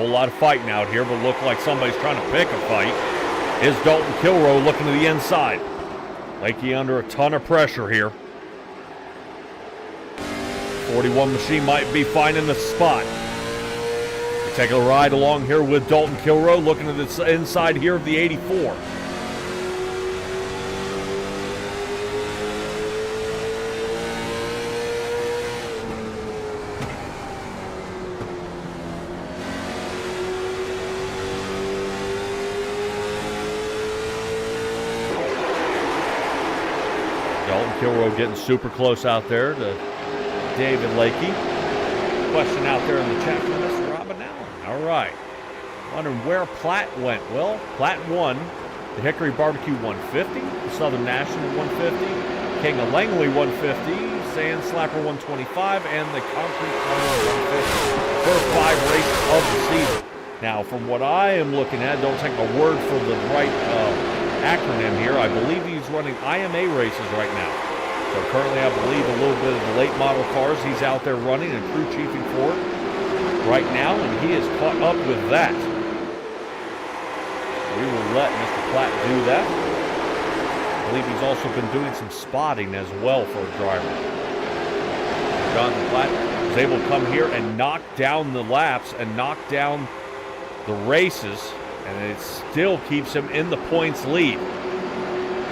whole lot of fighting out here, but look like somebody's trying to pick a fight. Is Dalton Kilroe looking to the inside. Lakey under a ton of pressure here. 41 machine might be finding the spot. We take a ride along here with Dalton Kilroe looking to the inside here of the 84. Kilroe getting super close out there to David Lakey. Question out there in the chat from Mr. Robin Allen. All right. Wondering where Platt went. Well, Platt won the Hickory Barbecue 150, the Southern National 150, King of Langley 150, Sand Slapper 125, and the Concrete Corner 150. First 5 races of the season. Now, from what I am looking at, don't take my word for the right acronym here. I believe he's running IMA races right now. So currently, I believe a little bit of the late model cars he's out there running and crew chiefing for right now, and he is caught up with that. We will let Mr. Platt do that. I believe he's also been doing some spotting as well for a driver. Johnathan Platt was able to come here and knock down the laps and knock down the races, and it still keeps him in the points lead.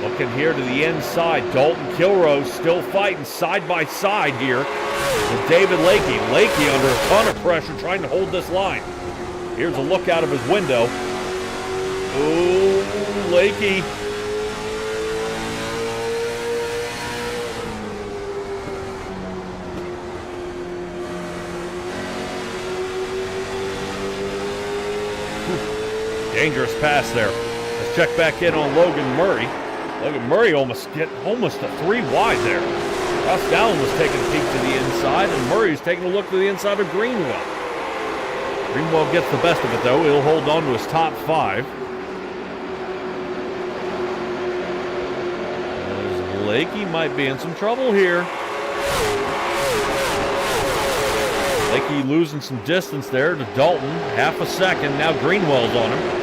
Looking here to the inside, Dalton Kilroe still fighting side by side here with David Lakey. Lakey under a ton of pressure trying to hold this line. Here's a look out of his window. Ooh, Lakey. Dangerous pass there. Let's check back in on Logan Murray. Logan Murray almost to 3 wide there. Ross Dowling was taking a peek to the inside, and Murray's taking a look to the inside of Greenwell. Greenwell gets the best of it, though. He'll hold on to his top 5. Lakey might be in some trouble here. Lakey losing some distance there to Dalton. Half a second. Now Greenwell's on him.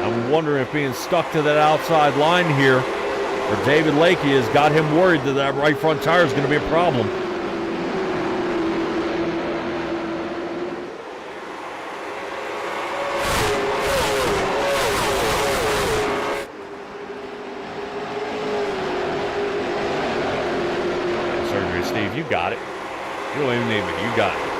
I'm wondering if being stuck to that outside line here for David Lakey has got him worried that that right front tire is going to be a problem. Surgery, Steve, you got it. You don't even need me. You got it.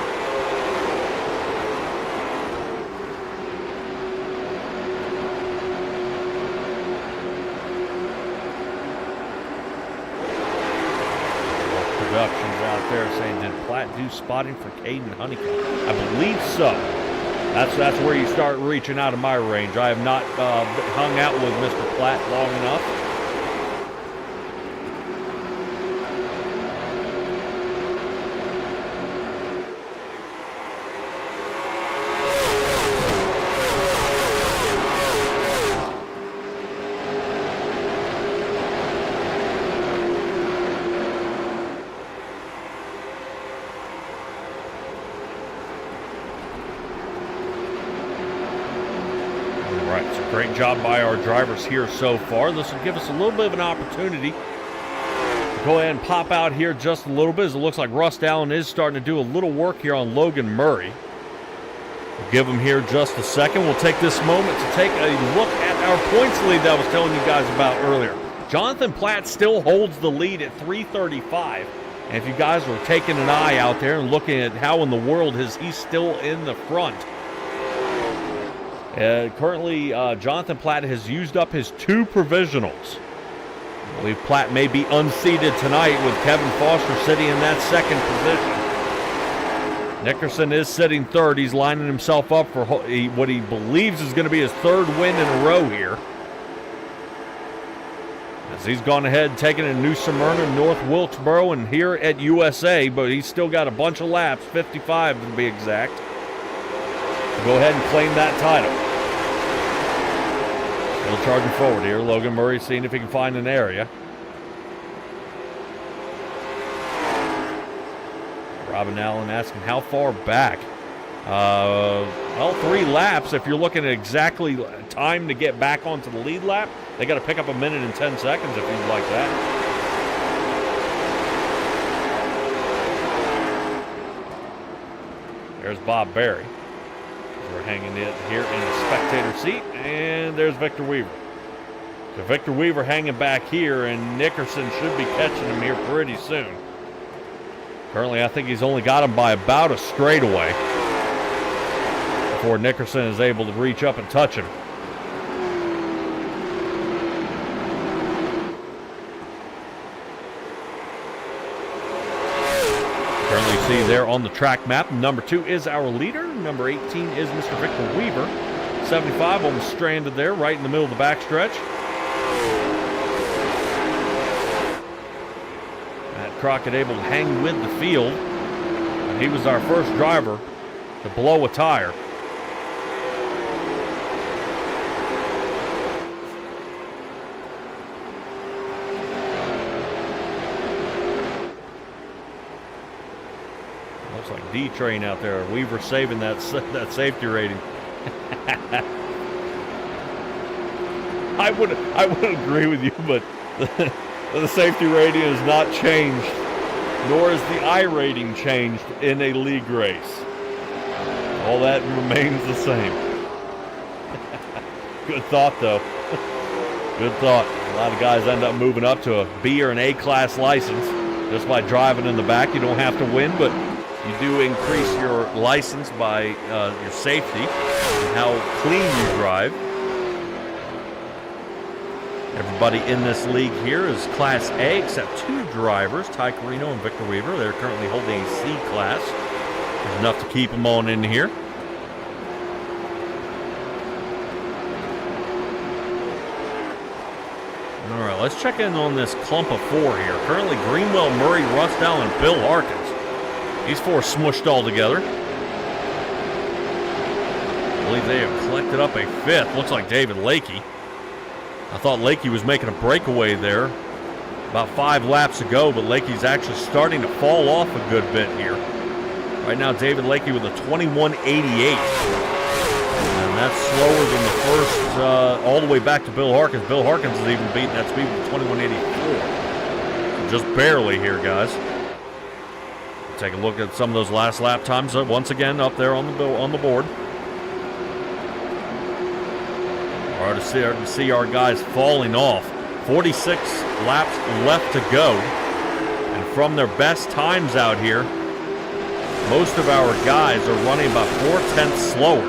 Productions out there saying, did Platt do spotting for Caden Honeycomb? I believe so. That's where you start reaching out of my range. I have not hung out with Mr. Platt long enough. Great job by our drivers here so far. This will give us a little bit of an opportunity to go ahead and pop out here just a little bit, as it looks like Russ Allen is starting to do a little work here on Logan Murray. We'll give him here just a second. We'll take this moment to take a look at our points lead that I was telling you guys about earlier. Johnathan Platt still holds the lead at 335. And if you guys were taking an eye out there and looking at how in the world is he still in the front, currently, Johnathan Platt has used up his 2 provisionals. I believe Platt may be unseated tonight with Kevin Foster sitting in that 2nd position. Nickerson is sitting 3rd. He's lining himself up for what he believes is going to be his 3rd win in a row here, as he's gone ahead and taken in New Smyrna, North Wilkesboro, and here at USA, but he's still got a bunch of laps, 55 to be exact, to go ahead and claim that title. Still charging forward here. Logan Murray seeing if he can find an area. Robin Allen asking how far back. Well, 3 laps. If you're looking at exactly time to get back onto the lead lap, they got to pick up 1 minute and 10 seconds if you'd like that. There's Bob Berry. We're hanging it here in the spectator seat, and there's Victor Weaver. So Victor Weaver hanging back here, and Nickerson should be catching him here pretty soon. Currently, I think he's only got him by about a straightaway before Nickerson is able to reach up and touch him. Currently, you see there on the track map, number 2 is our leader. Number 18 is Mr. Victor Weaver. 75 almost stranded there, right in the middle of the backstretch. Matt Crockett able to hang with the field. And he was our first driver to blow a tire. Looks like D-Train out there. Weaver saving that safety rating. I would agree with you, but the safety rating has not changed, nor is the I rating changed in a league race. All that remains the same. Good thought, though. Good thought. A lot of guys end up moving up to a B or an A class license just by driving in the back. You don't have to win, but you do increase your license by your safety and how clean you drive. Everybody in this league here is Class A except 2 drivers, Ty Carino and Victor Weaver. They're currently holding a C class. There's enough to keep them on in here. All right, let's check in on this clump of 4 here. Currently Greenwell, Murray, Rustow, and Bill Harkins. These 4 smushed all together. I believe they have collected up a 5th. Looks like David Lakey. I thought Lakey was making a breakaway there about 5 laps ago, but Lakey's actually starting to fall off a good bit here. Right now, David Lakey with a 21.88. And that's slower than the first, all the way back to Bill Harkins. Bill Harkins is even beating that speed with 21.84. Just barely here, guys. Take a look at some of those last lap times once again up there on the board. Hard to see our guys falling off. 46 laps left to go. And from their best times out here, most of our guys are running about 4/10 slower.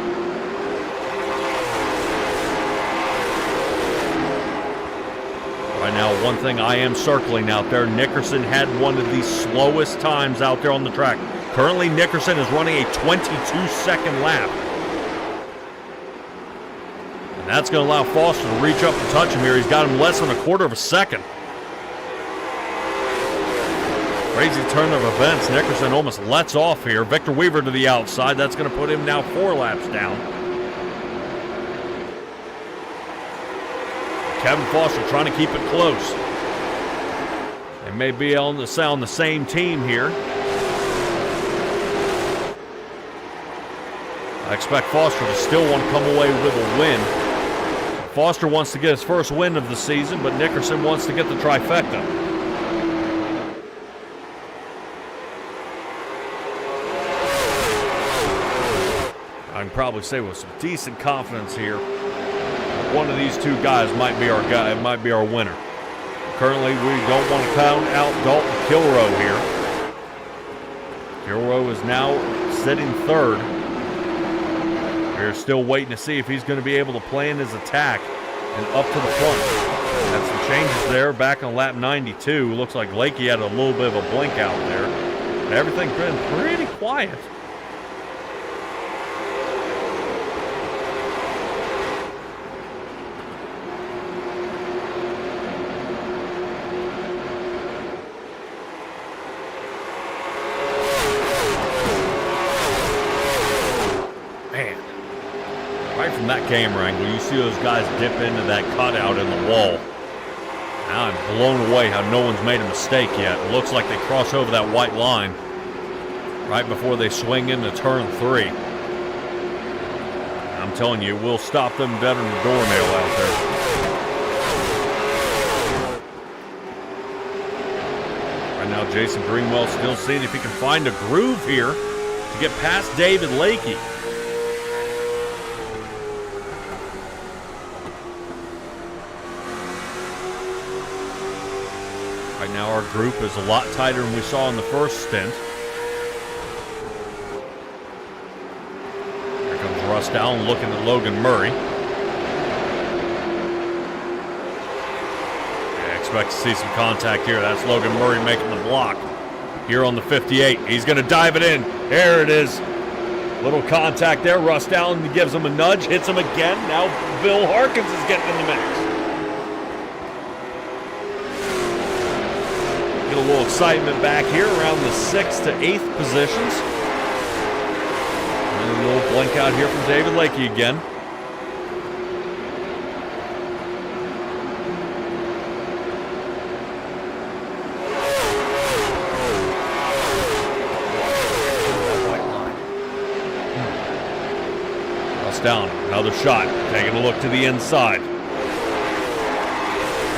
Right now, one thing I am circling out there, Nickerson had one of the slowest times out there on the track. Currently, Nickerson is running a 22-second lap. And that's going to allow Foster to reach up and touch him here. He's got him less than a quarter of a second. Crazy turn of events. Nickerson almost lets off here. Victor Weaver to the outside. That's going to put him now 4 laps down. Kevin Foster trying to keep it close. They may be on the same team here. I expect Foster to still want to come away with a win. Foster wants to get his first win of the season, but Nickerson wants to get the trifecta. I can probably say with some decent confidence here, one of these 2 guys might be our guy. It might be our winner. Currently, we don't want to count out Dalton Kilroe here. Kilroe is now sitting 3rd. We're still waiting to see if he's going to be able to plan his attack and up to the front. Had some changes there back on lap 92. Looks like Lakey had a little bit of a blink out there. Everything's been pretty quiet. From that camera angle, you see those guys dip into that cutout in the wall. Now I'm blown away how no one's made a mistake yet. It looks like they cross over that white line right before they swing into turn 3. telling you, we'll stop them better than a doornail out there. Right now, Jason Greenwell still seeing if he can find a groove here to get past David Lakey. Right now, our group is a lot tighter than we saw in the first stint. Here comes Russ Allen looking at Logan Murray. Yeah, expect to see some contact here. That's Logan Murray making the block here on the 58. He's going to dive it in. There it is. Little contact there. Russ Allen gives him a nudge, hits him again. Now Bill Harkins is getting in the mix. A little excitement back here around the 6th to 8th positions. And a little blink out here from David Lakey again. Russ down, another shot, taking a look to the inside.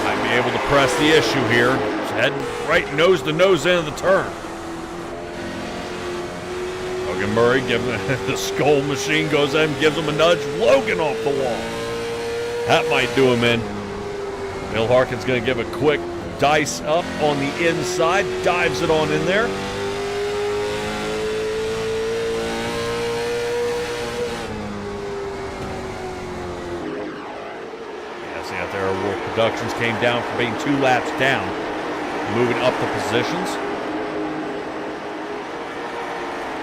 Might be able to press the issue here. Heading right nose to nose into the turn. Logan Murray giving the skull machine goes in, gives him a nudge. Logan off the wall. That might do him in. Bill Harkin's going to give a quick dice up on the inside, dives it on in there. Yeah, see out there, our World Productions came down from being 2 laps down. Moving up the positions.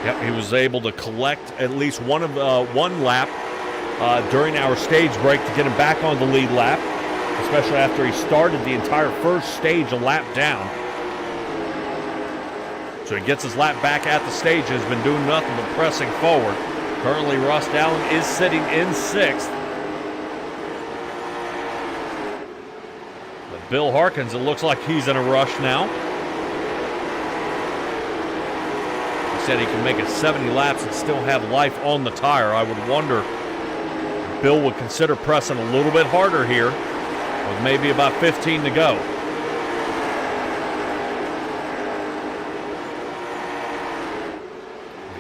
Yep, he was able to collect at least one lap during our stage break to get him back on the lead lap, especially after he started the entire first stage a lap down. So he gets his lap back at the stage and has been doing nothing but pressing forward. Currently, Russ Allen is sitting in 6th. Bill Harkins, it looks like he's in a rush now. He said he can make it 70 laps and still have life on the tire. I would wonder if Bill would consider pressing a little bit harder here with maybe about 15 to go.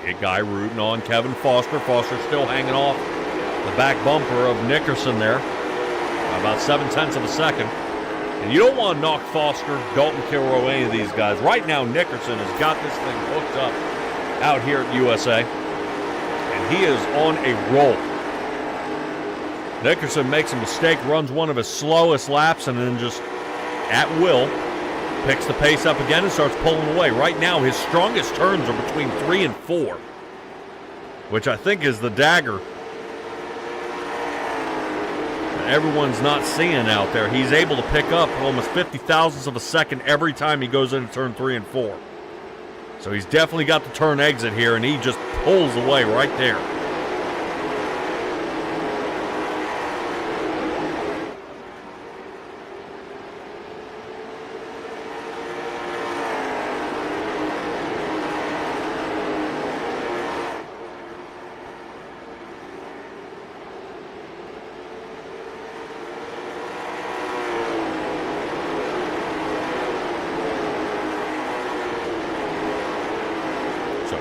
The guy rooting on Kevin Foster. Foster still hanging off the back bumper of Nickerson there. About 7/10 of a second. And you don't want to knock Foster, Dalton Kilroy, any of these guys. Right now, Nickerson has got this thing hooked up out here at USA. And he is on a roll. Nickerson makes a mistake, runs one of his slowest laps, and then just, at will, picks the pace up again and starts pulling away. Right now, his strongest turns are between 3 and 4, which I think is the dagger everyone's not seeing out there. He's able to pick up almost 50 thousandths of a second every time he goes into turn 3 and 4. So he's definitely got the turn exit here, and he just pulls away right there.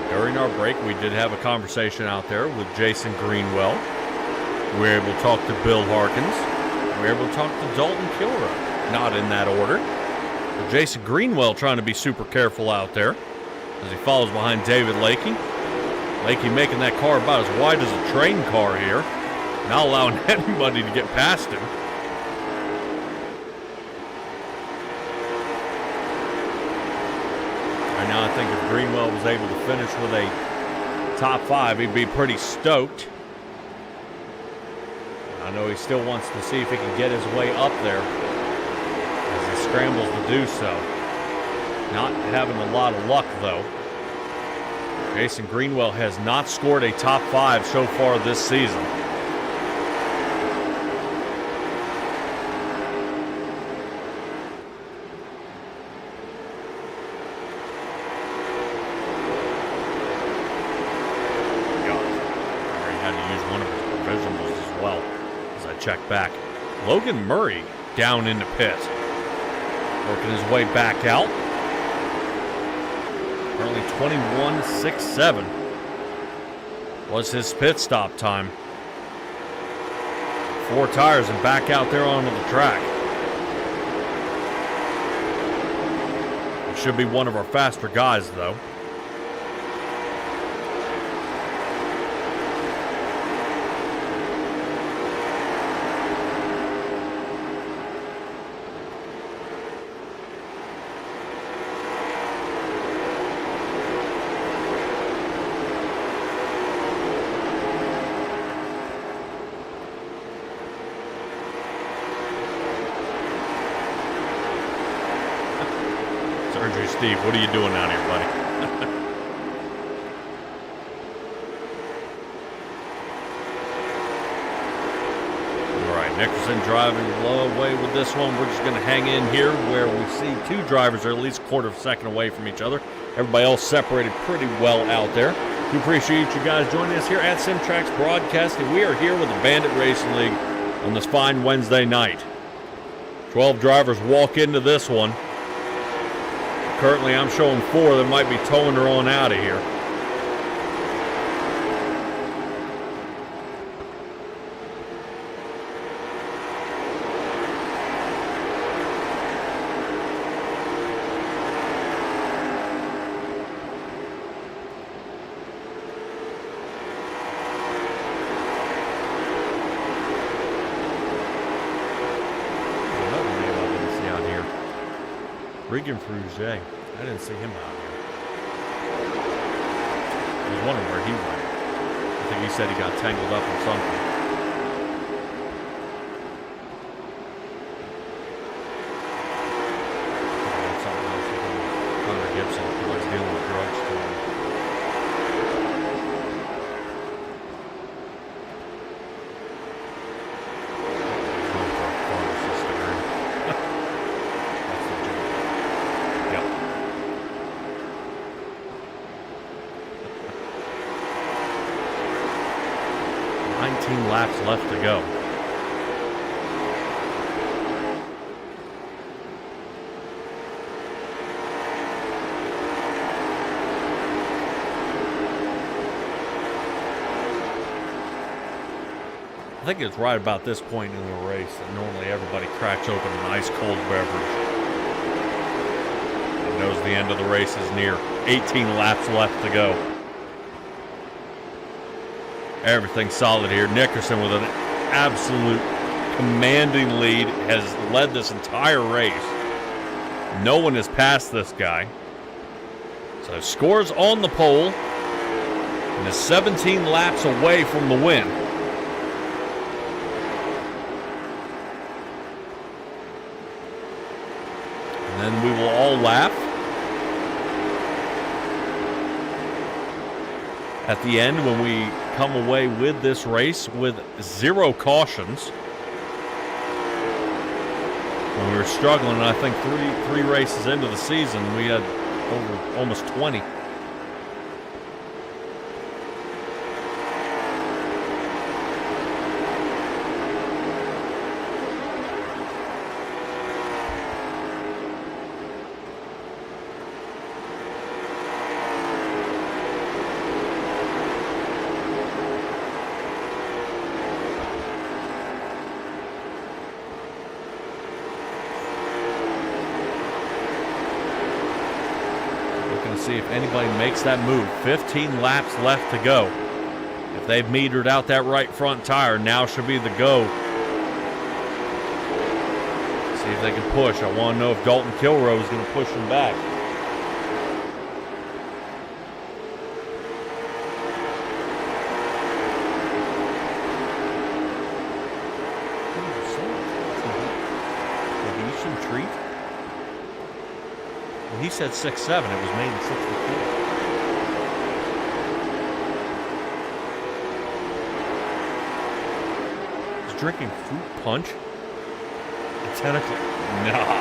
During our break, we did have a conversation out there with Jason Greenwell. We were able to talk to Bill Harkins. We were able to talk to Dalton Kilroy. Not in that order. But Jason Greenwell trying to be super careful out there as he follows behind David Lakey. Lakey making that car about as wide as a train car here. Not allowing anybody to get past him. Right now, I think if Greenwell was able to finish with a top 5, he'd be pretty stoked. I know he still wants to see if he can get his way up there as he scrambles to do so. Not having a lot of luck, though. Jason Greenwell has not scored a top 5 so far this season. Had to use one of his provisionals check back. Logan Murray down in the pit. Working his way back out. Currently 21.67 was his pit stop time. 4 tires and back out there onto the track. It should be one of our faster guys, though. Steve, what are you doing out here, buddy? All right, Nickerson driving low away with this one. We're just going to hang in here where we see 2 drivers are at least a quarter of a second away from each other. Everybody else separated pretty well out there. We appreciate you guys joining us here at simtraxbroadcasting. We are here with the Bandit Racing League on this fine Wednesday night. 12 drivers walk into this one. Currently, I'm showing 4 that might be towing her on out of here. Regan Fruget. I didn't see him out here. I was wondering where he went. I think he said he got tangled up in something. Something else with Hunter Gibson. He was dealing with drugs too. Laps left to go. I think it's right about this point in the race that normally everybody cracks open an ice cold beverage and knows the end of the race is near. 18 laps left to go. Everything solid here. Nickerson with an absolute commanding lead has led this entire race. No one has passed this guy. So scores on the pole and is 17 laps away from the win. And then we will all laugh at the end when we come away with this race with 0 cautions. When we were struggling, I think three races into the season, we had over almost 20. See if anybody makes that move. 15 laps left to go. If they've metered out that right front tire, now should be the go. See if they can push. I want to know if Dalton Kilroe is going to push them back. Treat. Well, he said 6'7". It was made in 64. He's drinking fruit punch at 10 o'clock. Nah.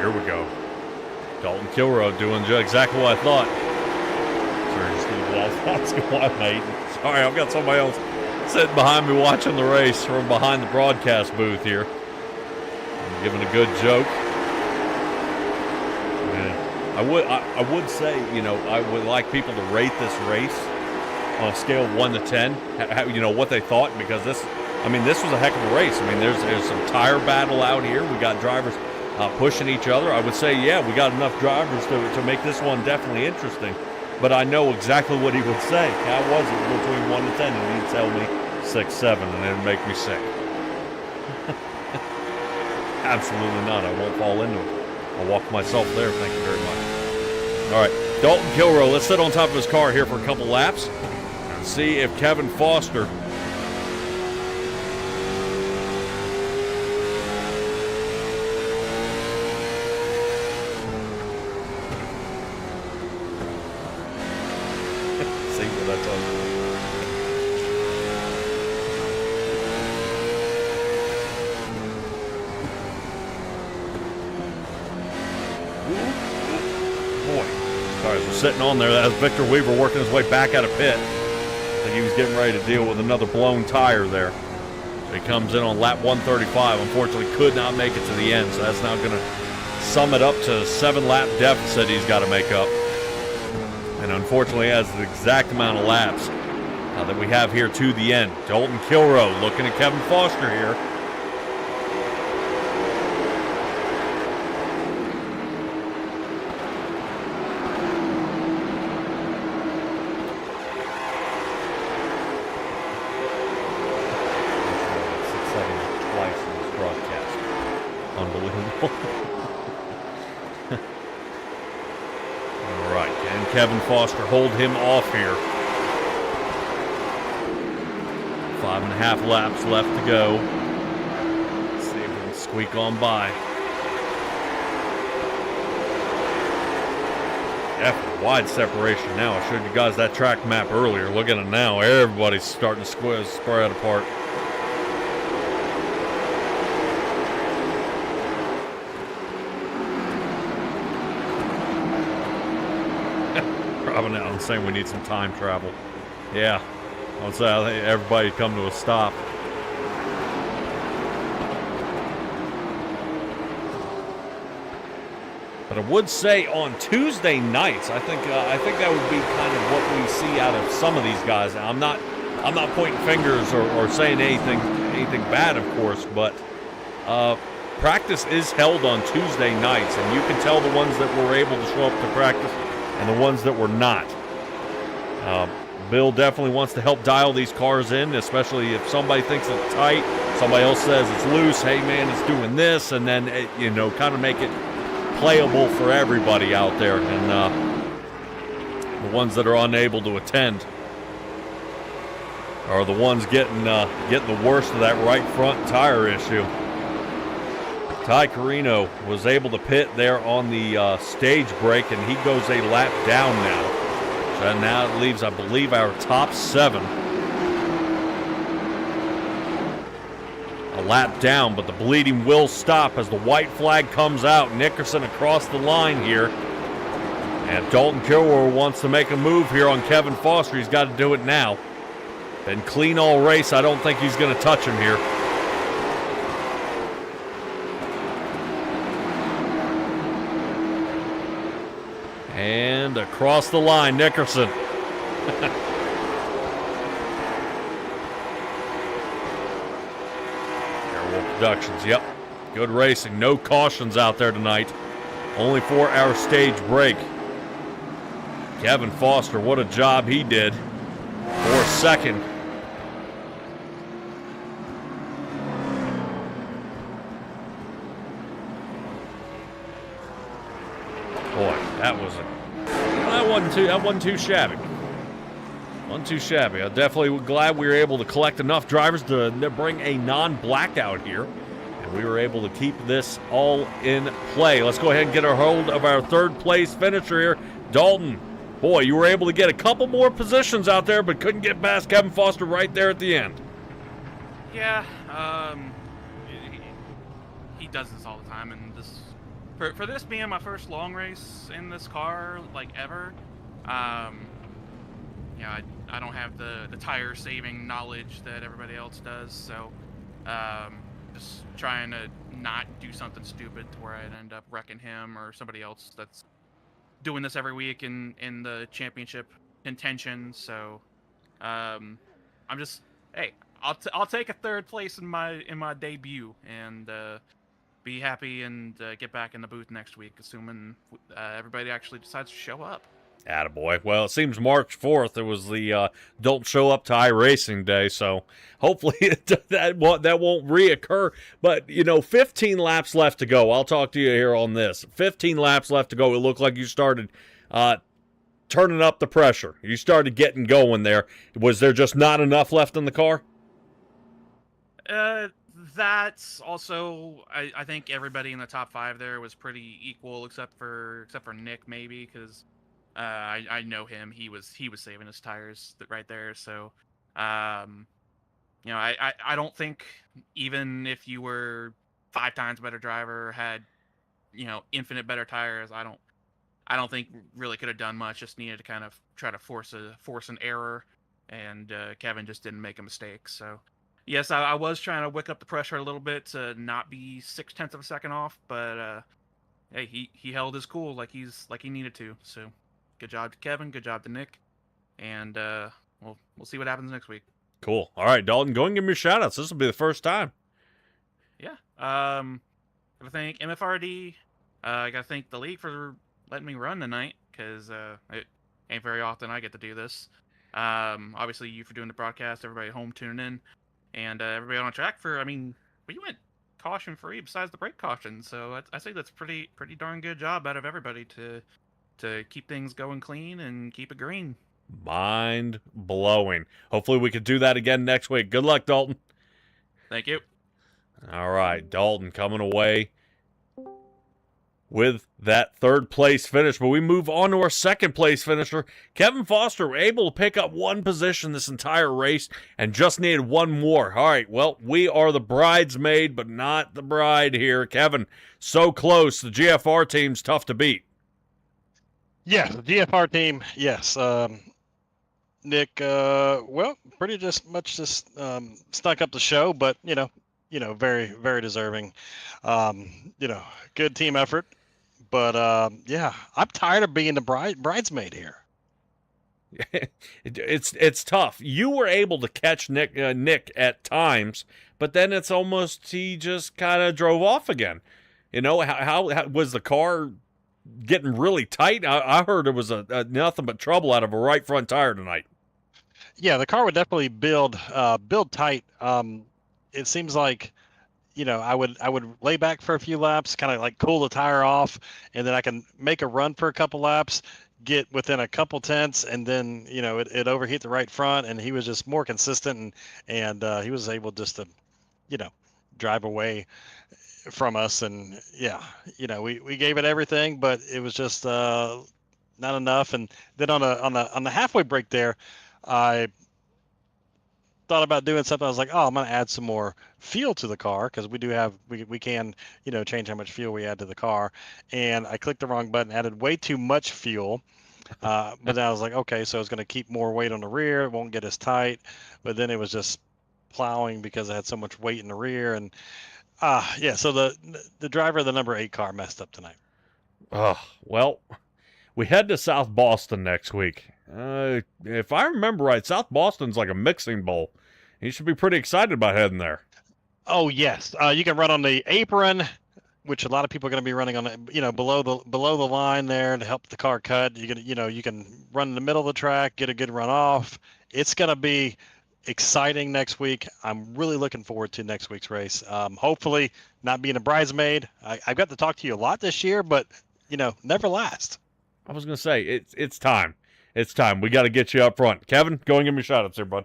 here we go. Dalton Kilrow doing exactly what I thought. That's what I made. Sorry, I've got somebody else sitting behind me watching the race from behind the broadcast booth here. I'm giving a good joke. And I would say, you know, I would like people to rate this race on a scale of 1 to 10. You know, what they thought, because this was a heck of a race. I mean, there's some tire battle out here. We got drivers pushing each other. I would say, yeah, we got enough drivers to make this one definitely interesting. But I know exactly what he would say. How was it between 1 to 10? And he'd tell me 6, 7, and it'd make me sick. Absolutely not. I won't fall into it. I'll walk myself there. Thank you very much. All right, Dalton Kilrow. Let's sit on top of his car here for a couple laps and see if Kevin Foster sitting on there. That was Victor Weaver working his way back out of pit. I think he was getting ready to deal with another blown tire there. So he comes in on lap 135. Unfortunately, could not make it to the end. So that's now going to sum it up to a 7-lap deficit he's got to make up. And unfortunately, has the exact amount of laps that we have here to the end. Dalton Kilrow looking at Kevin Foster here. Kevin Foster hold him off here. 5.5 laps left to go. Let's see if we can squeak on by. Yeah, wide separation now. I showed you guys that track map earlier. Look at it now. Everybody's starting to spread apart. Robin Allen saying we need some time travel. Yeah, I would say I think everybody come to a stop. But I would say on Tuesday nights, I think that would be kind of what we see out of some of these guys. Now, I'm not pointing fingers or saying anything bad, of course, but practice is held on Tuesday nights, and you can tell the ones that were able to show up to practice and the ones that were not. Bill definitely wants to help dial these cars in, especially if somebody thinks it's tight, somebody else says it's loose, hey man, it's doing this, and then, kind of make it playable for everybody out there. And the ones that are unable to attend are the ones getting the worst of that right front tire issue. Ty Carino was able to pit there on the stage break, and he goes a lap down now. So now it leaves, I believe, our top 7 a lap down, but the bleeding will stop as the white flag comes out. Nickerson across the line here. And Dalton Kilroy wants to make a move here on Kevin Foster. He's got to do it now. Been clean all race. I don't think he's going to touch him here. And across the line, Nickerson. Airwolf Productions, yep. Good racing. No cautions out there tonight. Only for our stage break. Kevin Foster, what a job he did for second. Boy, that wasn't too shabby. Wasn't too shabby. I'm definitely glad we were able to collect enough drivers to bring a non-blackout here. And we were able to keep this all in play. Let's go ahead and get a hold of our third place finisher here. Dalton, boy, you were able to get a couple more positions out there, but couldn't get past Kevin Foster right there at the end. Yeah, he does this all the time, and this for this being my first long race in this car, like, ever, I don't have the tire saving knowledge that everybody else does, so just trying to not do something stupid to where I'd end up wrecking him or somebody else that's doing this every week in the championship contention. So I'm just, hey, I'll take a third place in my debut and be happy and get back in the booth next week, assuming everybody actually decides to show up. Attaboy. Well, it seems March 4th, it was the Don't Show Up to iRacing Day, so hopefully that won't reoccur. But, 15 laps left to go. I'll talk to you here on this. 15 laps left to go. It looked like you started turning up the pressure. You started getting going there. Was there just not enough left in the car? That's also, I think everybody in the top 5 there was pretty equal, except for Nick, maybe, because I know him. He was saving his tires right there. So, I don't think, even if you were 5 times better driver, had, infinite better tires, I don't think really could have done much. Just needed to kind of try to force an error, and Kevin just didn't make a mistake. So, yes, I was trying to wick up the pressure a little bit to not be 0.6 of a second off, but hey, he held his cool like he needed to. So, good job to Kevin, good job to Nick, and we'll see what happens next week. Cool. All right, Dalton, go and give me your shout-outs. This will be the first time. Yeah. Gotta thank MFRD. I gotta thank the league for letting me run tonight, because it ain't very often I get to do this. Obviously you for doing the broadcast, everybody at home tuning in, and everybody on track for, we went caution-free besides the brake caution, so I think that's pretty darn good job out of everybody to keep things going clean and keep it green. Mind-blowing. Hopefully we could do that again next week. Good luck, Dalton. Thank you. All right, Dalton coming away with that 3rd place finish. But we move on to our 2nd place finisher. Kevin Foster able to pick up 1 position this entire race and just needed 1 more. All right, well, we are the bridesmaid, but not the bride here. Kevin, so close. The GFR team's tough to beat. Yeah, the GFR team, yes. Nick, pretty much snuck up the show, but very, very deserving. Good team effort, but I'm tired of being the bridesmaid here. It's tough. You were able to catch Nick at times, but then it's almost he just kind of drove off again. How was the car getting really tight? I heard it was a nothing but trouble out of a right front tire tonight. Yeah, the car would definitely build tight. It seems like, I would lay back for a few laps, kind of like cool the tire off, and then I can make a run for a couple laps, get within a couple tenths, and then it overheat the right front, and he was just more consistent, and he was able just to drive away from us. And we gave it everything, but it was just not enough. And then on the halfway break there, I thought about doing something. I was like, I'm going to add some more fuel to the car, because we can change how much fuel we add to the car. And I clicked the wrong button, added way too much fuel. But then I was like, okay, so it's going to keep more weight on the rear. It won't get as tight. But then it was just plowing because I had so much weight in the rear. And so the driver of the number 8 car messed up tonight. Well, we head to South Boston next week. If I remember right, South Boston's like a mixing bowl. You should be pretty excited about heading there. Oh yes, you can run on the apron, which a lot of people are going to be running on, below the line there to help the car cut. You can run in the middle of the track, get a good run off. It's going to be exciting next week. I'm really looking forward to next week's race. Hopefully not being a bridesmaid. I've got to talk to you a lot this year, but never last. I was going to say, it's time. It's time. We got to get you up front. Kevin, go and give me shout-outs here, bud.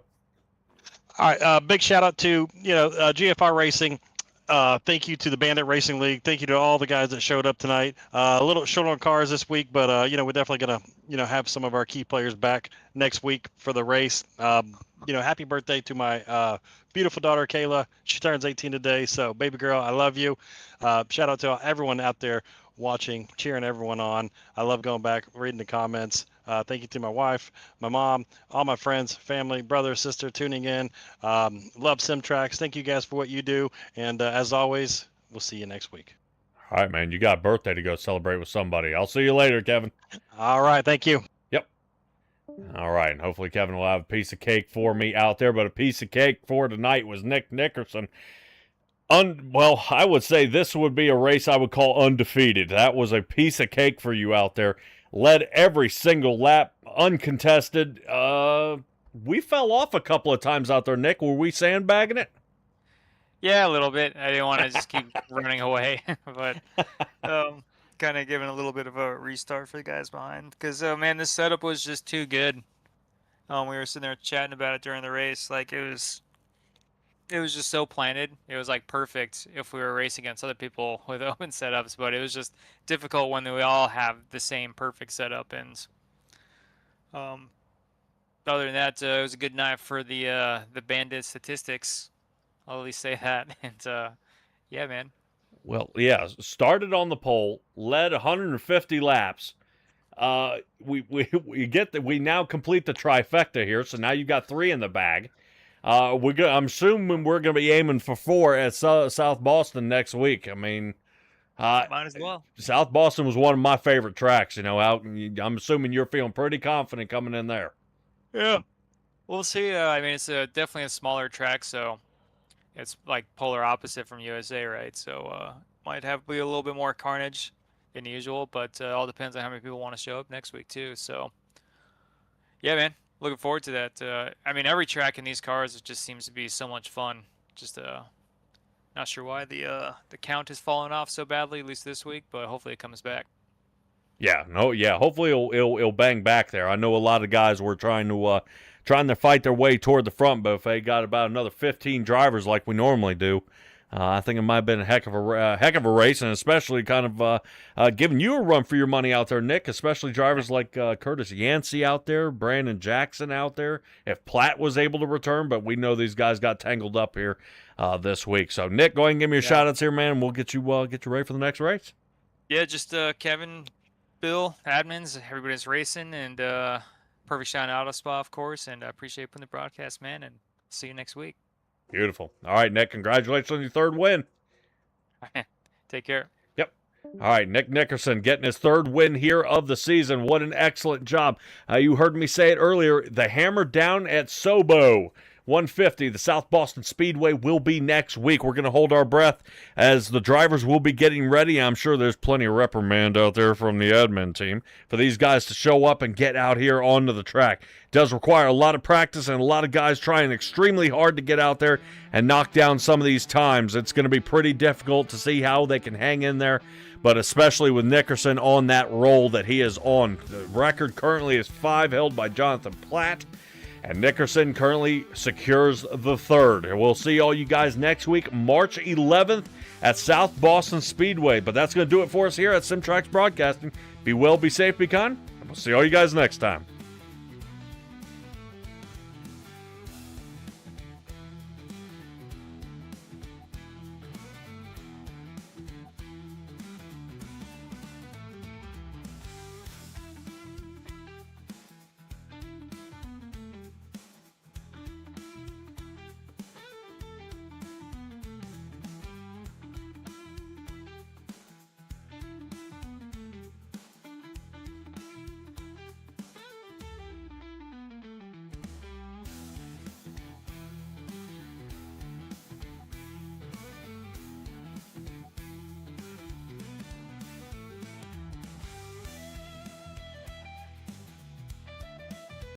All right, big shout-out to, GFR Racing. Thank you to the Bandit Racing League. Thank you to all the guys that showed up tonight. A little short on cars this week, but, we're definitely going to, have some of our key players back next week for the race. Happy birthday to my beautiful daughter, Kayla. She turns 18 today, so baby girl, I love you. Shout out to everyone out there watching, cheering everyone on. I love going back, reading the comments. Thank you to my wife, my mom, all my friends, family, brother, sister tuning in. Love Simtrax. Thank you guys for what you do. And as always, we'll see you next week. All right, man. You got a birthday to go celebrate with somebody. I'll see you later, Kevin. All right. Thank you. Yep. All right. And hopefully Kevin will have a piece of cake for me out there. But a piece of cake for tonight was Nick Nickerson. Well, I would say this would be a race I would call undefeated. That was a piece of cake for you out there. Led every single lap, uncontested. We fell off a couple of times out there, Nick. Were we sandbagging it? Yeah, a little bit. I didn't want to just keep running away, but kind of giving a little bit of a restart for the guys behind. Because, man, this setup was just too good. We were sitting there chatting about it during the race. Like, it was just so planted. It was, like, perfect if we were racing against other people with open setups. But it was just difficult when we all have the same perfect setup. And other than that, it was a good night for the bandit statistics. I'll at least say that. And yeah, man. Well, yeah, started on the pole, led 150 laps. We now complete the trifecta here, so now you've got 3 in the bag. I'm assuming we're going to be aiming for 4 at South Boston next week. I mean, might as well. South Boston was one of my favorite tracks. I'm assuming you're feeling pretty confident coming in there. Yeah, we'll see. I mean, it's definitely a smaller track, so. It's like polar opposite from USA, right? So might be a little bit more carnage than usual, but all depends on how many people want to show up next week too. So yeah, man, looking forward to that. I mean, every track in these cars it just seems to be so much fun. Just not sure why the count has fallen off so badly, at least this week, but hopefully it comes back. Yeah, hopefully it'll bang back there. I know a lot of guys were trying to fight their way toward the front, but if they got about another 15 drivers like we normally do, I think it might have been a heck of a race, and especially kind of giving you a run for your money out there, Nick, especially drivers like Curtis Yancey out there, Brandon Jackson out there, if Platt was able to return, but we know these guys got tangled up here this week. So, Nick, go ahead and give me your shout-outs here, man, and we'll get you ready for the next race. Yeah, just Kevin, Bill, admins, everybody's racing, and perfect shine auto spa, of course, and I appreciate putting the broadcast, man, and see you next week. Beautiful. All right, Nick, congratulations on your 3rd win. Take care. Yep. All right, Nick Nickerson getting his 3rd win here of the season. What an excellent job. You heard me say it earlier, the hammer down at Sobo. 150, the South Boston Speedway will be next week. We're going to hold our breath as the drivers will be getting ready. I'm sure there's plenty of reprimand out there from the admin team for these guys to show up and get out here onto the track. It does require a lot of practice and a lot of guys trying extremely hard to get out there and knock down some of these times. It's going to be pretty difficult to see how they can hang in there, but especially with Nickerson on that roll that he is on. The record currently is 5, held by Johnathan Platt. And Nickerson currently secures the 3rd. And we'll see all you guys next week, March 11th at South Boston Speedway. But that's going to do it for us here at Simtrax Broadcasting. Be well, be safe, be kind. And we'll see all you guys next time.